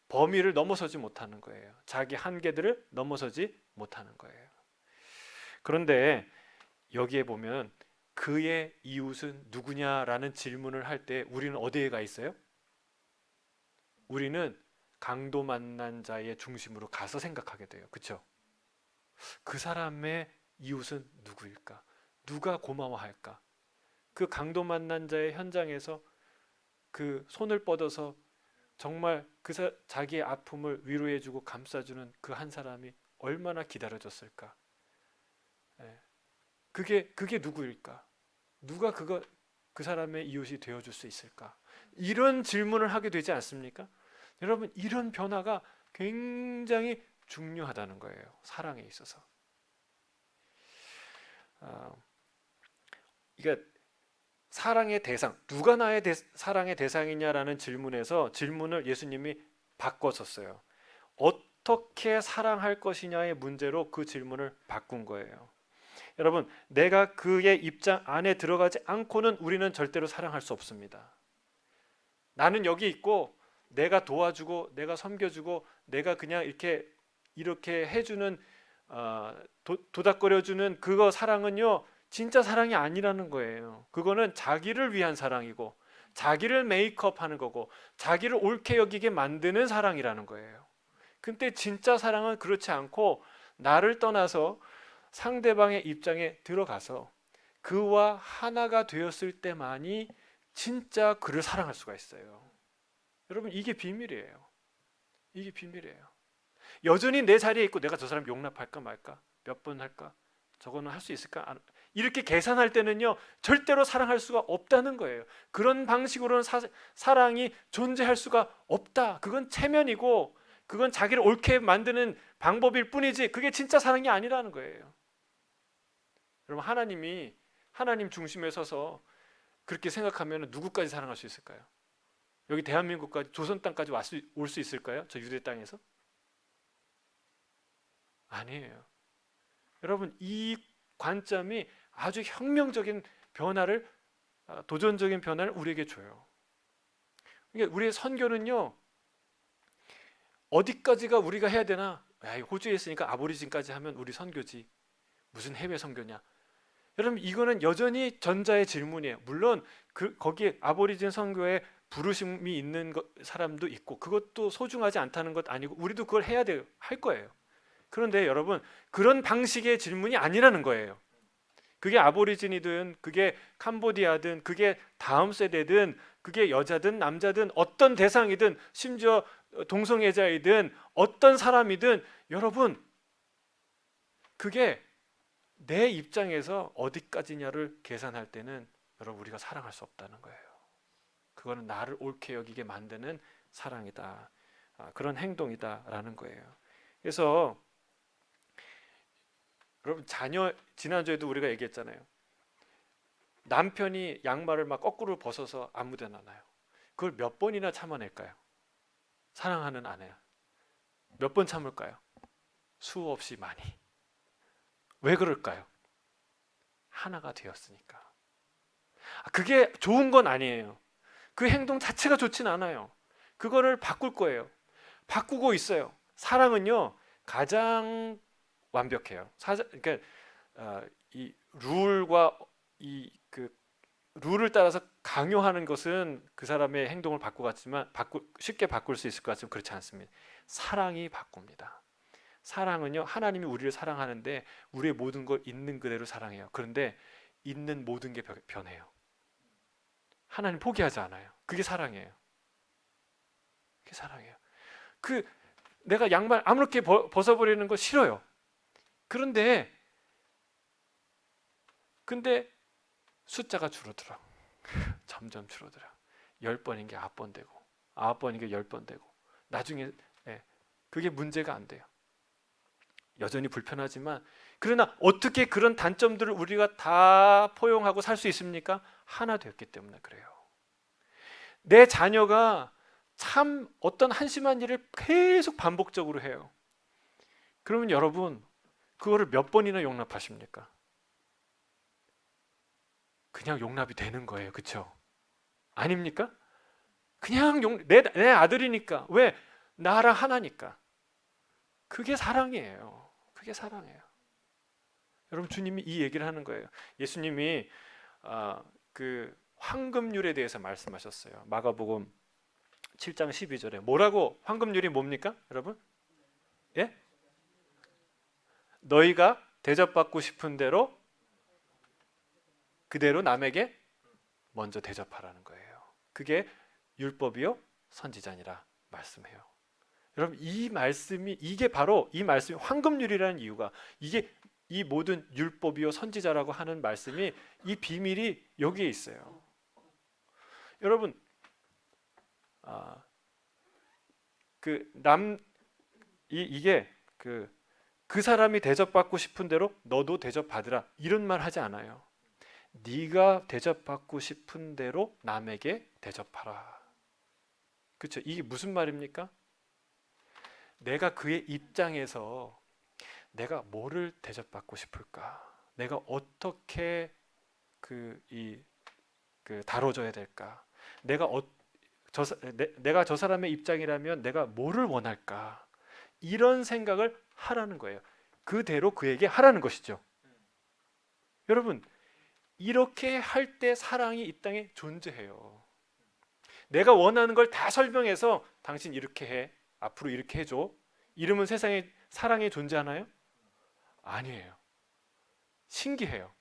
범위를 넘어서지 못하는 거예요. 자기 한계들을 넘어서지 못하는 거예요. 그런데 여기에 보면 그의 이웃은 누구냐라는 질문을 할 때 우리는 어디에 가 있어요? 우리는 강도 만난 자의 중심으로 가서 생각하게 돼요. 그렇죠? 그 사람의 이웃은 누구일까? 누가 고마워할까? 그 강도 만난 자의 현장에서 그 손을 뻗어서 정말 자기의 아픔을 위로해주고 감싸주는 그 한 사람이 얼마나 기다려졌을까? 예. 그게 누구일까? 누가 그 사람의 이웃이 되어줄 수 있을까? 이런 질문을 하게 되지 않습니까? 여러분, 이런 변화가 굉장히 중요하다는 거예요. 사랑에 있어서. 그러니까 사랑의 대상, 누가 나의 사랑의 대상이냐라는 질문을 예수님이 바꿨었어요. 어떻게 사랑할 것이냐의 문제로 그 질문을 바꾼 거예요. 여러분, 내가 그의 입장 안에 들어가지 않고는 우리는 절대로 사랑할 수 없습니다. 나는 여기 있고 내가 도와주고 내가 섬겨주고 내가 그냥 이렇게 해주는 도닥거려주는 그거 사랑은요 진짜 사랑이 아니라는 거예요. 그거는 자기를 위한 사랑이고 자기를 메이크업하는 거고 자기를 옳게 여기게 만드는 사랑이라는 거예요. 근데 진짜 사랑은 그렇지 않고 나를 떠나서 상대방의 입장에 들어가서 그와 하나가 되었을 때만이 진짜 그를 사랑할 수가 있어요. 여러분, 이게 비밀이에요. 이게 비밀이에요. 여전히 내 자리에 있고 내가 저 사람 용납할까 말까, 몇 번 할까, 저거는 할 수 있을까, 이렇게 계산할 때는요 절대로 사랑할 수가 없다는 거예요. 그런 방식으로는 사랑이 존재할 수가 없다. 그건 체면이고 그건 자기를 옳게 만드는 방법일 뿐이지 그게 진짜 사랑이 아니라는 거예요. 여러분, 하나님 중심에 서서 그렇게 생각하면 누구까지 사랑할 수 있을까요? 여기 대한민국까지, 조선 땅까지 올 수 있을까요? 저 유대 땅에서? 아니에요. 여러분, 이 관점이 아주 혁명적인 변화를, 도전적인 변화를 우리에게 줘요. 그러니까 우리의 선교는요 어디까지가 우리가 해야 되나? 호주에 있으니까 아보리진까지 하면 우리 선교지, 무슨 해외 선교냐? 여러분, 이거는 여전히 전자의 질문이에요. 물론 거기에 아보리진 선교에 부르심이 있는 사람도 있고 그것도 소중하지 않다는 것 아니고 우리도 그걸 해야 돼요. 할 거예요. 그런데 여러분, 그런 방식의 질문이 아니라는 거예요. 그게 아보리진이든 그게 캄보디아든 그게 다음 세대든 그게 여자든 남자든 어떤 대상이든 심지어 동성애자이든 어떤 사람이든 여러분, 그게 내 입장에서 어디까지냐를 계산할 때는 여러분 우리가 사랑할 수 없다는 거예요. 그거는 나를 옳게 여기게 만드는 사랑이다. 그런 행동이다라는 거예요. 그래서 여러분, 지난주에도 우리가 얘기했잖아요. 남편이 양말을 막 거꾸로 벗어서 아무 데나 놔요. 그걸 몇 번이나 참아낼까요? 사랑하는 아내야. 몇 번 참을까요? 수없이 많이. 왜 그럴까요? 하나가 되었으니까. 그게 좋은 건 아니에요. 그 행동 자체가 좋진 않아요. 그거를 바꿀 거예요. 바꾸고 있어요. 사랑은요 가장 완벽해요. 그러니까 이 룰과 룰을 따라서 강요하는 것은 그 사람의 행동을 쉽게 바꿀 수 있을 것 같지만 그렇지 않습니다. 사랑이 바꿉니다. 사랑은요, 하나님이 우리를 사랑하는데 우리의 모든 걸 있는 그대로 사랑해요. 그런데 있는 모든 게 변해요. 하나님 포기하지 않아요. 그게 사랑이에요. 그게 사랑이에요. 그 내가 양말 아무렇게 벗어버리는 거 싫어요. 그런데 근데 숫자가 줄어들어. 점점 줄어들어. 10번인 게 9번 되고 9번인 게 10번 되고 나중에 그게 문제가 안 돼요. 여전히 불편하지만 그러나 어떻게 그런 단점들을 우리가 다 포용하고 살 수 있습니까? 하나 되었기 때문에 그래요. 내 자녀가 참 어떤 한심한 일을 계속 반복적으로 해요. 그러면 여러분 그거를 몇 번이나 용납하십니까? 그냥 용납이 되는 거예요. 그렇죠? 아닙니까? 그냥 내 아들이니까. 왜? 나랑 하나니까. 그게 사랑이에요. 그게 사랑이에요. 여러분 주님이 이 얘기를 하는 거예요. 예수님이 그 황금률에 대해서 말씀하셨어요. 마가복음 7장 12절에 뭐라고 황금률이 뭡니까? 여러분? 예? 너희가 대접받고 싶은 대로 그대로 남에게 먼저 대접하라는 거예요. 그게 율법이요 선지자니라 말씀해요. 여러분 이 말씀이 이게 바로 이 말씀이 황금률이라는 이유가 이게 이 모든 율법이요 선지자라고 하는 말씀이 이 비밀이 여기에 있어요. 여러분 이게 그 사람이 대접받고 싶은 대로 너도 대접받으라 이런 말 하지 않아요. 네가 대접받고 싶은 대로 남에게 대접하라. 그렇죠? 이게 무슨 말입니까? 내가 그의 입장에서 내가 뭐를 대접받고 싶을까? 내가 어떻게 다뤄줘야 될까? 내가 저 사람의 입장이라면 내가 뭐를 원할까? 이런 생각을 하라는 거예요. 그대로 그에게 하라는 것이죠. 여러분 이렇게 할 때 사랑이 이 땅에 존재해요. 내가 원하는 걸 다 설명해서 당신 이렇게 해, 앞으로 이렇게 해줘. 이러면 세상에 사랑이 존재하나요? 아니에요. 신기해요.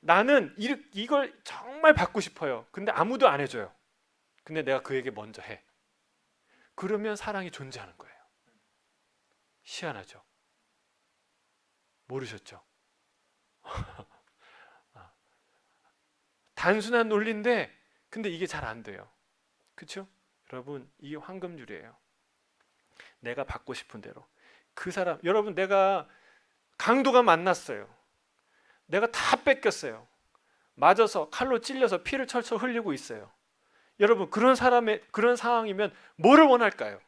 나는 이걸 정말 받고 싶어요. 근데 아무도 안 해줘요. 근데 내가 그에게 먼저 해. 그러면 사랑이 존재하는 거예요. 희한하죠? 모르셨죠? 단순한 논리인데 근데 이게 잘 안 돼요. 그렇죠? 여러분 이게 황금률이에요. 내가 받고 싶은 대로 그 사람 여러분 내가 강도가 만났어요. 내가 다 뺏겼어요. 맞아서 칼로 찔려서 피를 철철 흘리고 있어요. 여러분 그런 상황이면 뭐를 원할까요?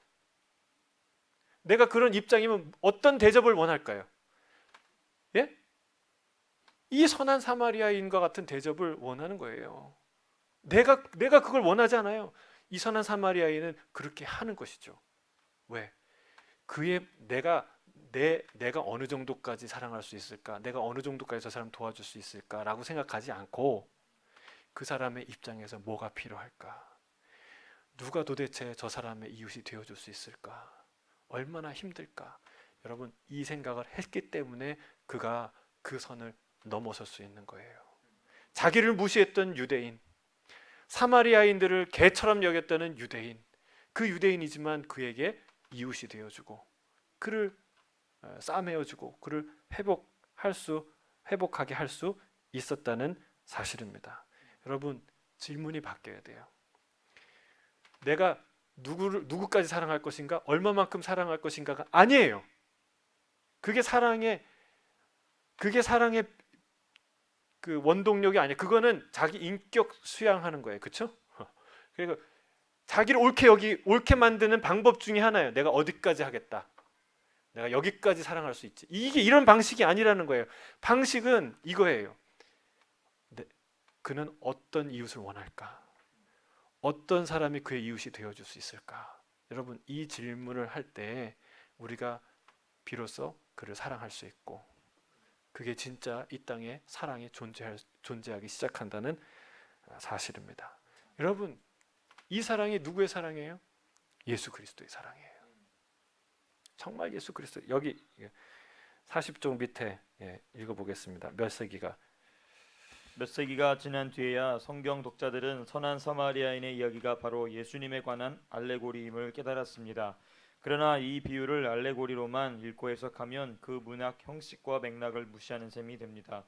내가 그런 입장이면 어떤 대접을 원할까요? 예? 이 선한 사마리아인과 같은 대접을 원하는 거예요. 내가 그걸 원하지 않아요. 이 선한 사마리아인은 그렇게 하는 것이죠. 왜? 내가 어느 정도까지 사랑할 수 있을까? 내가 어느 정도까지 저 사람 도와줄 수 있을까라고 생각하지 않고 그 사람의 입장에서 뭐가 필요할까? 누가 도대체 저 사람의 이웃이 되어줄 수 있을까? 얼마나 힘들까? 여러분 이 생각을 했기 때문에 그가 그 선을 넘어설 수 있는 거예요. 자기를 무시했던 유대인, 사마리아인들을 개처럼 여겼다는 유대인, 그 유대인이지만 그에게 이웃이 되어주고 그를 싸매어주고 그를 회복하게 할 수 있었다는 사실입니다. 여러분 질문이 바뀌어야 돼요. 내가 누구까지 사랑할 것인가? 얼마만큼 사랑할 것인가가 아니에요. 그게 사랑의 그 원동력이 아니에요. 그거는 자기 인격 수양하는 거예요. 그렇죠? 그리고 자기를 옳게 만드는 방법 중에 하나예요. 내가 어디까지 하겠다. 내가 여기까지 사랑할 수 있지. 이게 이런 방식이 아니라는 거예요. 방식은 이거예요. 그는 어떤 이웃을 원할까? 어떤 사람이 그의 이웃이 되어줄 수 있을까? 여러분 이 질문을 할 때 우리가 비로소 그를 사랑할 수 있고 그게 진짜 이 땅에 사랑이 존재하기 시작한다는 사실입니다. 여러분 이 사랑이 누구의 사랑이에요? 예수 그리스도의 사랑이에요. 정말 예수 그리스도. 여기 40쪽 밑에 읽어보겠습니다. 몇 세기가. 몇 세기가 지난 뒤에야 성경 독자들은 선한 사마리아인의 이야기가 바로 예수님에 관한 알레고리임을 깨달았습니다. 그러나 이 비유를 알레고리로만 읽고 해석하면 그 문학 형식과 맥락을 무시하는 셈이 됩니다.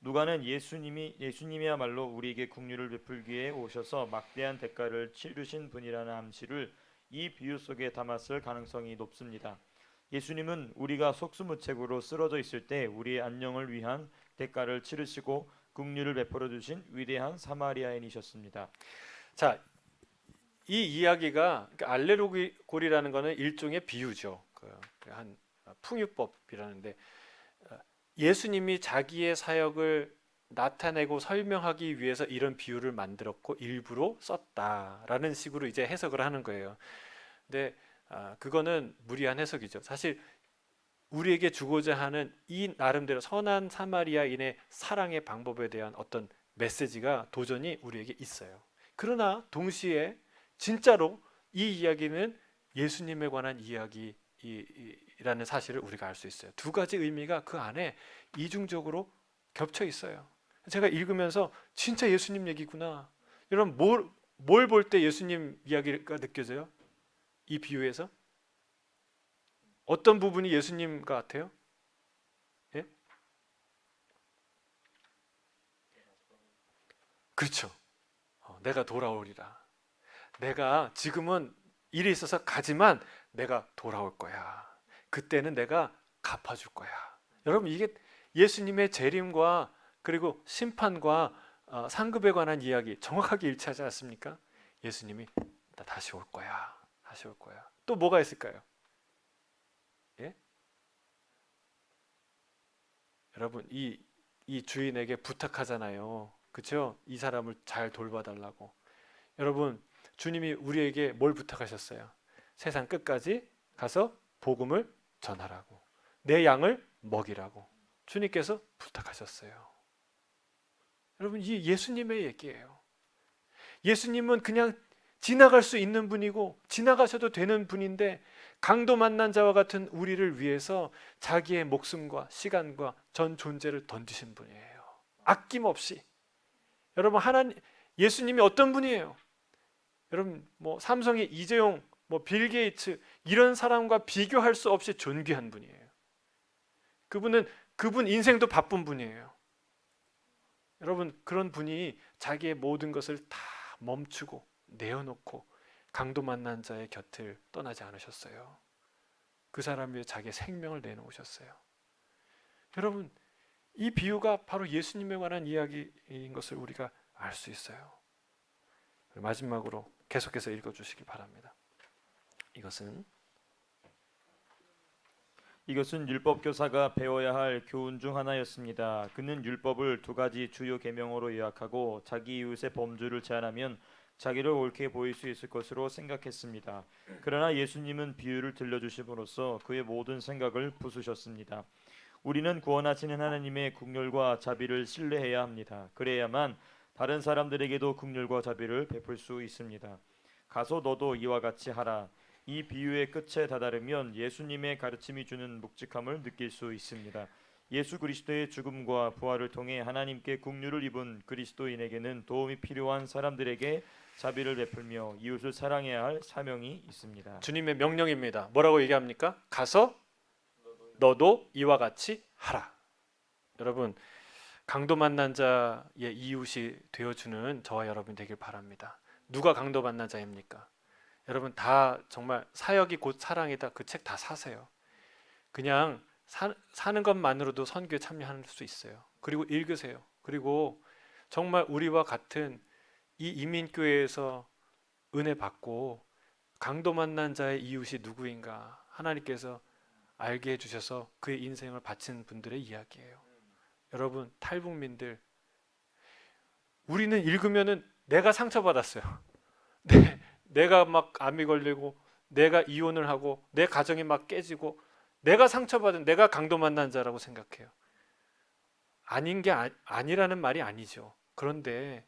누가는 예수님이야말로 우리에게 긍휼을 베풀기 위해 오셔서 막대한 대가를 치르신 분이라는 암시를 이 비유 속에 담았을 가능성이 높습니다. 예수님은 우리가 속수무책으로 쓰러져 있을 때 우리의 안녕을 위한 대가를 치르시고 긍휼을 베풀어 주신 위대한 사마리아인이셨습니다. 자, 이 이야기가 그러니까 알레고리라는 거는 일종의 비유죠. 한 풍유법이라는데 예수님이 자기의 사역을 나타내고 설명하기 위해서 이런 비유를 만들었고 일부러 썼다라는 식으로 이제 해석을 하는 거예요. 근데 그거는 무리한 해석이죠. 사실 우리에게 주고자 하는 이 나름대로 선한 사마리아인의 사랑의 방법에 대한 어떤 메시지가 도전히 우리에게 있어요. 그러나 동시에 진짜로 이 이야기는 예수님에 관한 이야기라는 사실을 우리가 알 수 있어요. 두 가지 의미가 그 안에 이중적으로 겹쳐 있어요. 제가 읽으면서 진짜 예수님 얘기구나. 여러분 뭘 볼 때 예수님 이야기가 느껴져요? 이 비유에서? 어떤 부분이 예수님 같아요? 예? 그렇죠. 내가 돌아오리라. 내가 지금은 일이 있어서 가지만 내가 돌아올 거야. 그때는 내가 갚아줄 거야. 여러분 이게 예수님의 재림과 그리고 심판과 상급에 관한 이야기 정확하게 일치하지 않습니까? 예수님이 나 다시 올 거야. 다시 올 거야. 또 뭐가 있을까요? 예? 여러분 이 주인에게 부탁하잖아요. 그렇죠? 이 사람을 잘 돌봐달라고. 여러분 주님이 우리에게 뭘 부탁하셨어요? 세상 끝까지 가서 복음을 전하라고. 내 양을 먹이라고. 주님께서 부탁하셨어요. 여러분 이 예수님의 얘기예요. 예수님은 그냥 지나갈 수 있는 분이고 지나가셔도 되는 분인데 강도 만난 자와 같은 우리를 위해서 자기의 목숨과 시간과 전 존재를 던지신 분이에요. 아낌없이. 여러분 예수님이 어떤 분이에요? 여러분 뭐 삼성의 이재용, 뭐 빌 게이츠 이런 사람과 비교할 수 없이 존귀한 분이에요. 그분 인생도 바쁜 분이에요. 여러분 그런 분이 자기의 모든 것을 다 멈추고 내어놓고 강도 만난 자의 곁을 떠나지 않으셨어요. 그 사람 위해 자기의 생명을 내놓으셨어요. 여러분 이 비유가 바로 예수님에 관한 이야기인 것을 우리가 알 수 있어요. 마지막으로 계속해서 읽어주시기 바랍니다. 이것은 율법 교사가 배워야 할 교훈 중 하나였습니다. 그는 율법을 두 가지 주요 계명으로 요약하고 자기 이웃의 범주를 제한하면 자기를 옳게 보일 수 있을 것으로 생각했습니다. 그러나 예수님은 비유를 들려주심으로써 그의 모든 생각을 부수셨습니다. 우리는 구원하시는 하나님의 긍휼과 자비를 신뢰해야 합니다. 그래야만 다른 사람들에게도 긍휼과 자비를 베풀 수 있습니다. 가서 너도 이와 같이 하라. 이 비유의 끝에 다다르면 예수님의 가르침이 주는 묵직함을 느낄 수 있습니다. 예수 그리스도의 죽음과 부활을 통해 하나님께 긍휼을 입은 그리스도인에게는 도움이 필요한 사람들에게 자비를 베풀며 이웃을 사랑해야 할 사명이 있습니다. 주님의 명령입니다. 뭐라고 얘기합니까? 가서 너도 이와 같이 하라. 여러분 강도 만난 자의 이웃이 되어주는 저와 여러분 되길 바랍니다. 누가 강도 만난 자입니까? 여러분 다 정말 사역이 곧 사랑이다. 그 책 다 사세요. 그냥 사는 것만으로도 선교에 참여할 수 있어요. 그리고 읽으세요. 그리고 정말 우리와 같은 이 이민교회에서 은혜 받고 강도 만난 자의 이웃이 누구인가 하나님께서 알게 해주셔서 그의 인생을 바친 분들의 이야기예요. 여러분 탈북민들 우리는 읽으면은 내가 상처받았어요. 내가 막 암이 걸리고 내가 이혼을 하고 내 가정이 막 깨지고 내가 상처받은 내가 강도 만난 자라고 생각해요. 아닌 게 아니라는 말이 아니죠. 그런데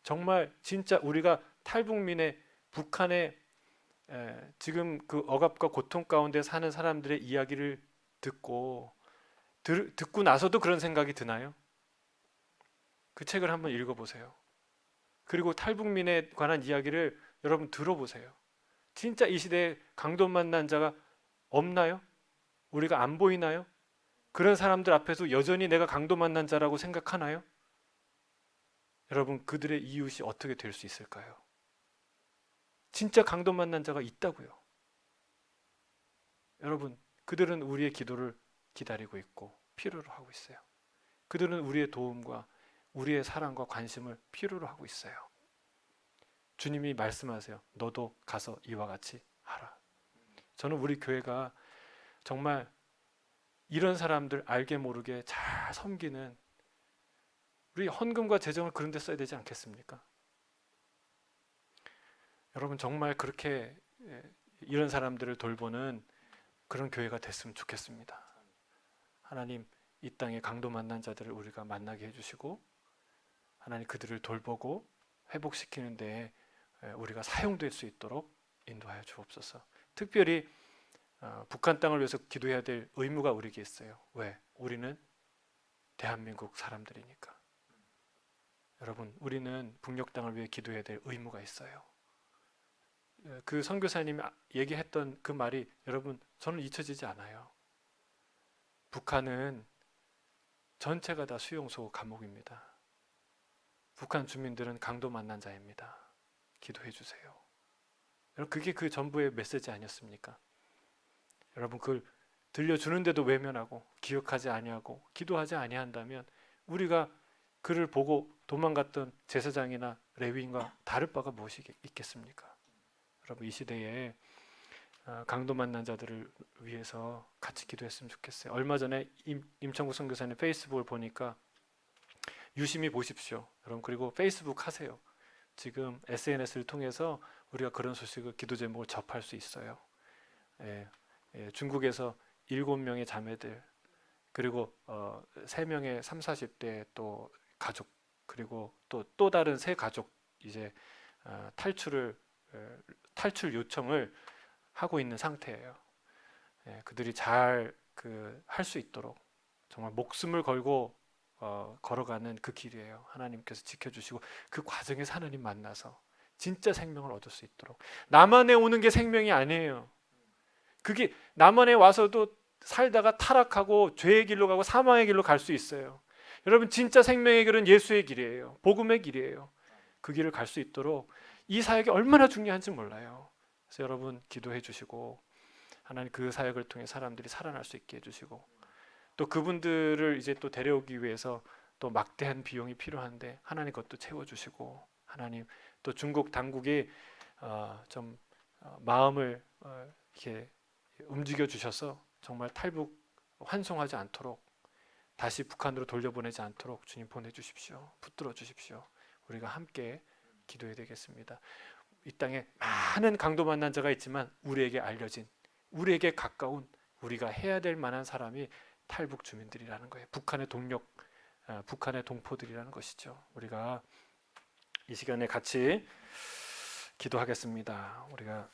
정말 진짜 우리가 탈북민의 북한의 지금 그 억압과 고통 가운데 사는 사람들의 이야기를 듣고 나서도 그런 생각이 드나요? 그 책을 한번 읽어보세요. 그리고 탈북민에 관한 이야기를 여러분 들어보세요. 진짜 이 시대에 강도 만난 자가 없나요? 우리가 안 보이나요? 그런 사람들 앞에서 여전히 내가 강도 만난 자라고 생각하나요? 여러분, 그들의 이웃이 어떻게 될 수 있을까요? 진짜 강도 만난 자가 있다고요. 여러분, 그들은 우리의 기도를 기다리고 있고 필요로 하고 있어요. 그들은 우리의 도움과 우리의 사랑과 관심을 필요로 하고 있어요. 주님이 말씀하세요. 너도 가서 이와 같이 하라. 저는 우리 교회가 정말 이런 사람들 알게 모르게 잘 섬기는, 우리 헌금과 재정을 그런 데 써야 되지 않겠습니까? 여러분, 정말 그렇게 이런 사람들을 돌보는 그런 교회가 됐으면 좋겠습니다. 하나님, 이 땅에 강도 만난 자들을 우리가 만나게 해주시고 하나님 그들을 돌보고 회복시키는 데에 우리가 사용될 수 있도록 인도하여 주옵소서. 특별히 북한 땅을 위해서 기도해야 될 의무가 우리에게 있어요. 왜? 우리는 대한민국 사람들이니까. 여러분, 우리는 북녘 땅을 위해 기도해야 될 의무가 있어요. 그 선교사님이 얘기했던 그 말이 여러분, 저는 잊혀지지 않아요. 북한은 전체가 다 수용소 감옥입니다. 북한 주민들은 강도 만난 자입니다. 기도해 주세요. 여러분, 그게 그 전부의 메시지 아니었습니까? 여러분, 그걸 들려주는데도 외면하고 기억하지 아니하고 기도하지 아니한다면 우리가 그를 보고 도망갔던 제사장이나 레위인과 다를 바가 무엇이 있겠습니까? 여러분, 이 시대에 강도 만난 자들을 위해서 같이 기도했으면 좋겠어요. 얼마 전에 임창국 선교사님 페이스북을 보니까 유심히 보십시오. 여러분, 그리고 페이스북 하세요. 지금 SNS를 통해서 우리가 그런 소식을, 기도 제목을 접할 수 있어요. 중국에서 7명의 자매들, 그리고 3명의 30, 40대 또 가족, 그리고 또 다른 세 가족 이제 탈출 요청을 하고 있는 상태예요. 그들이 잘 할 수 있도록 정말 목숨을 걸고 걸어가는 그 길이에요. 하나님께서 지켜주시고 그 과정에서 하나님 만나서 진짜 생명을 얻을 수 있도록. 남한에 오는 게 생명이 아니에요. 그게 남한에 와서도 살다가 타락하고 죄의 길로 가고 사망의 길로 갈 수 있어요. 여러분, 진짜 생명의 길은 예수의 길이에요. 복음의 길이에요. 그 길을 갈 수 있도록 이 사역이 얼마나 중요한지 몰라요. 그래서 여러분, 기도해 주시고 하나님 그 사역을 통해 사람들이 살아날 수 있게 해주시고, 또 그분들을 이제 또 데려오기 위해서 또 막대한 비용이 필요한데 하나님 그것도 채워주시고, 하나님 또 중국 당국이 좀 마음을 이렇게 움직여 주셔서 정말 탈북 환송하지 않도록, 다시 북한으로 돌려보내지 않도록 주님 보내주십시오. 붙들어 주십시오. 우리가 함께 기도해야 되겠습니다. 이 땅에 많은 강도 만난 자가 있지만 우리에게 알려진, 우리에게 가까운, 우리가 해야 될 만한 사람이 탈북 주민들이라는 거예요. 북한의 동력, 북한의 동포들이라는 것이죠. 우리가 이 시간에 같이 기도하겠습니다. 우리가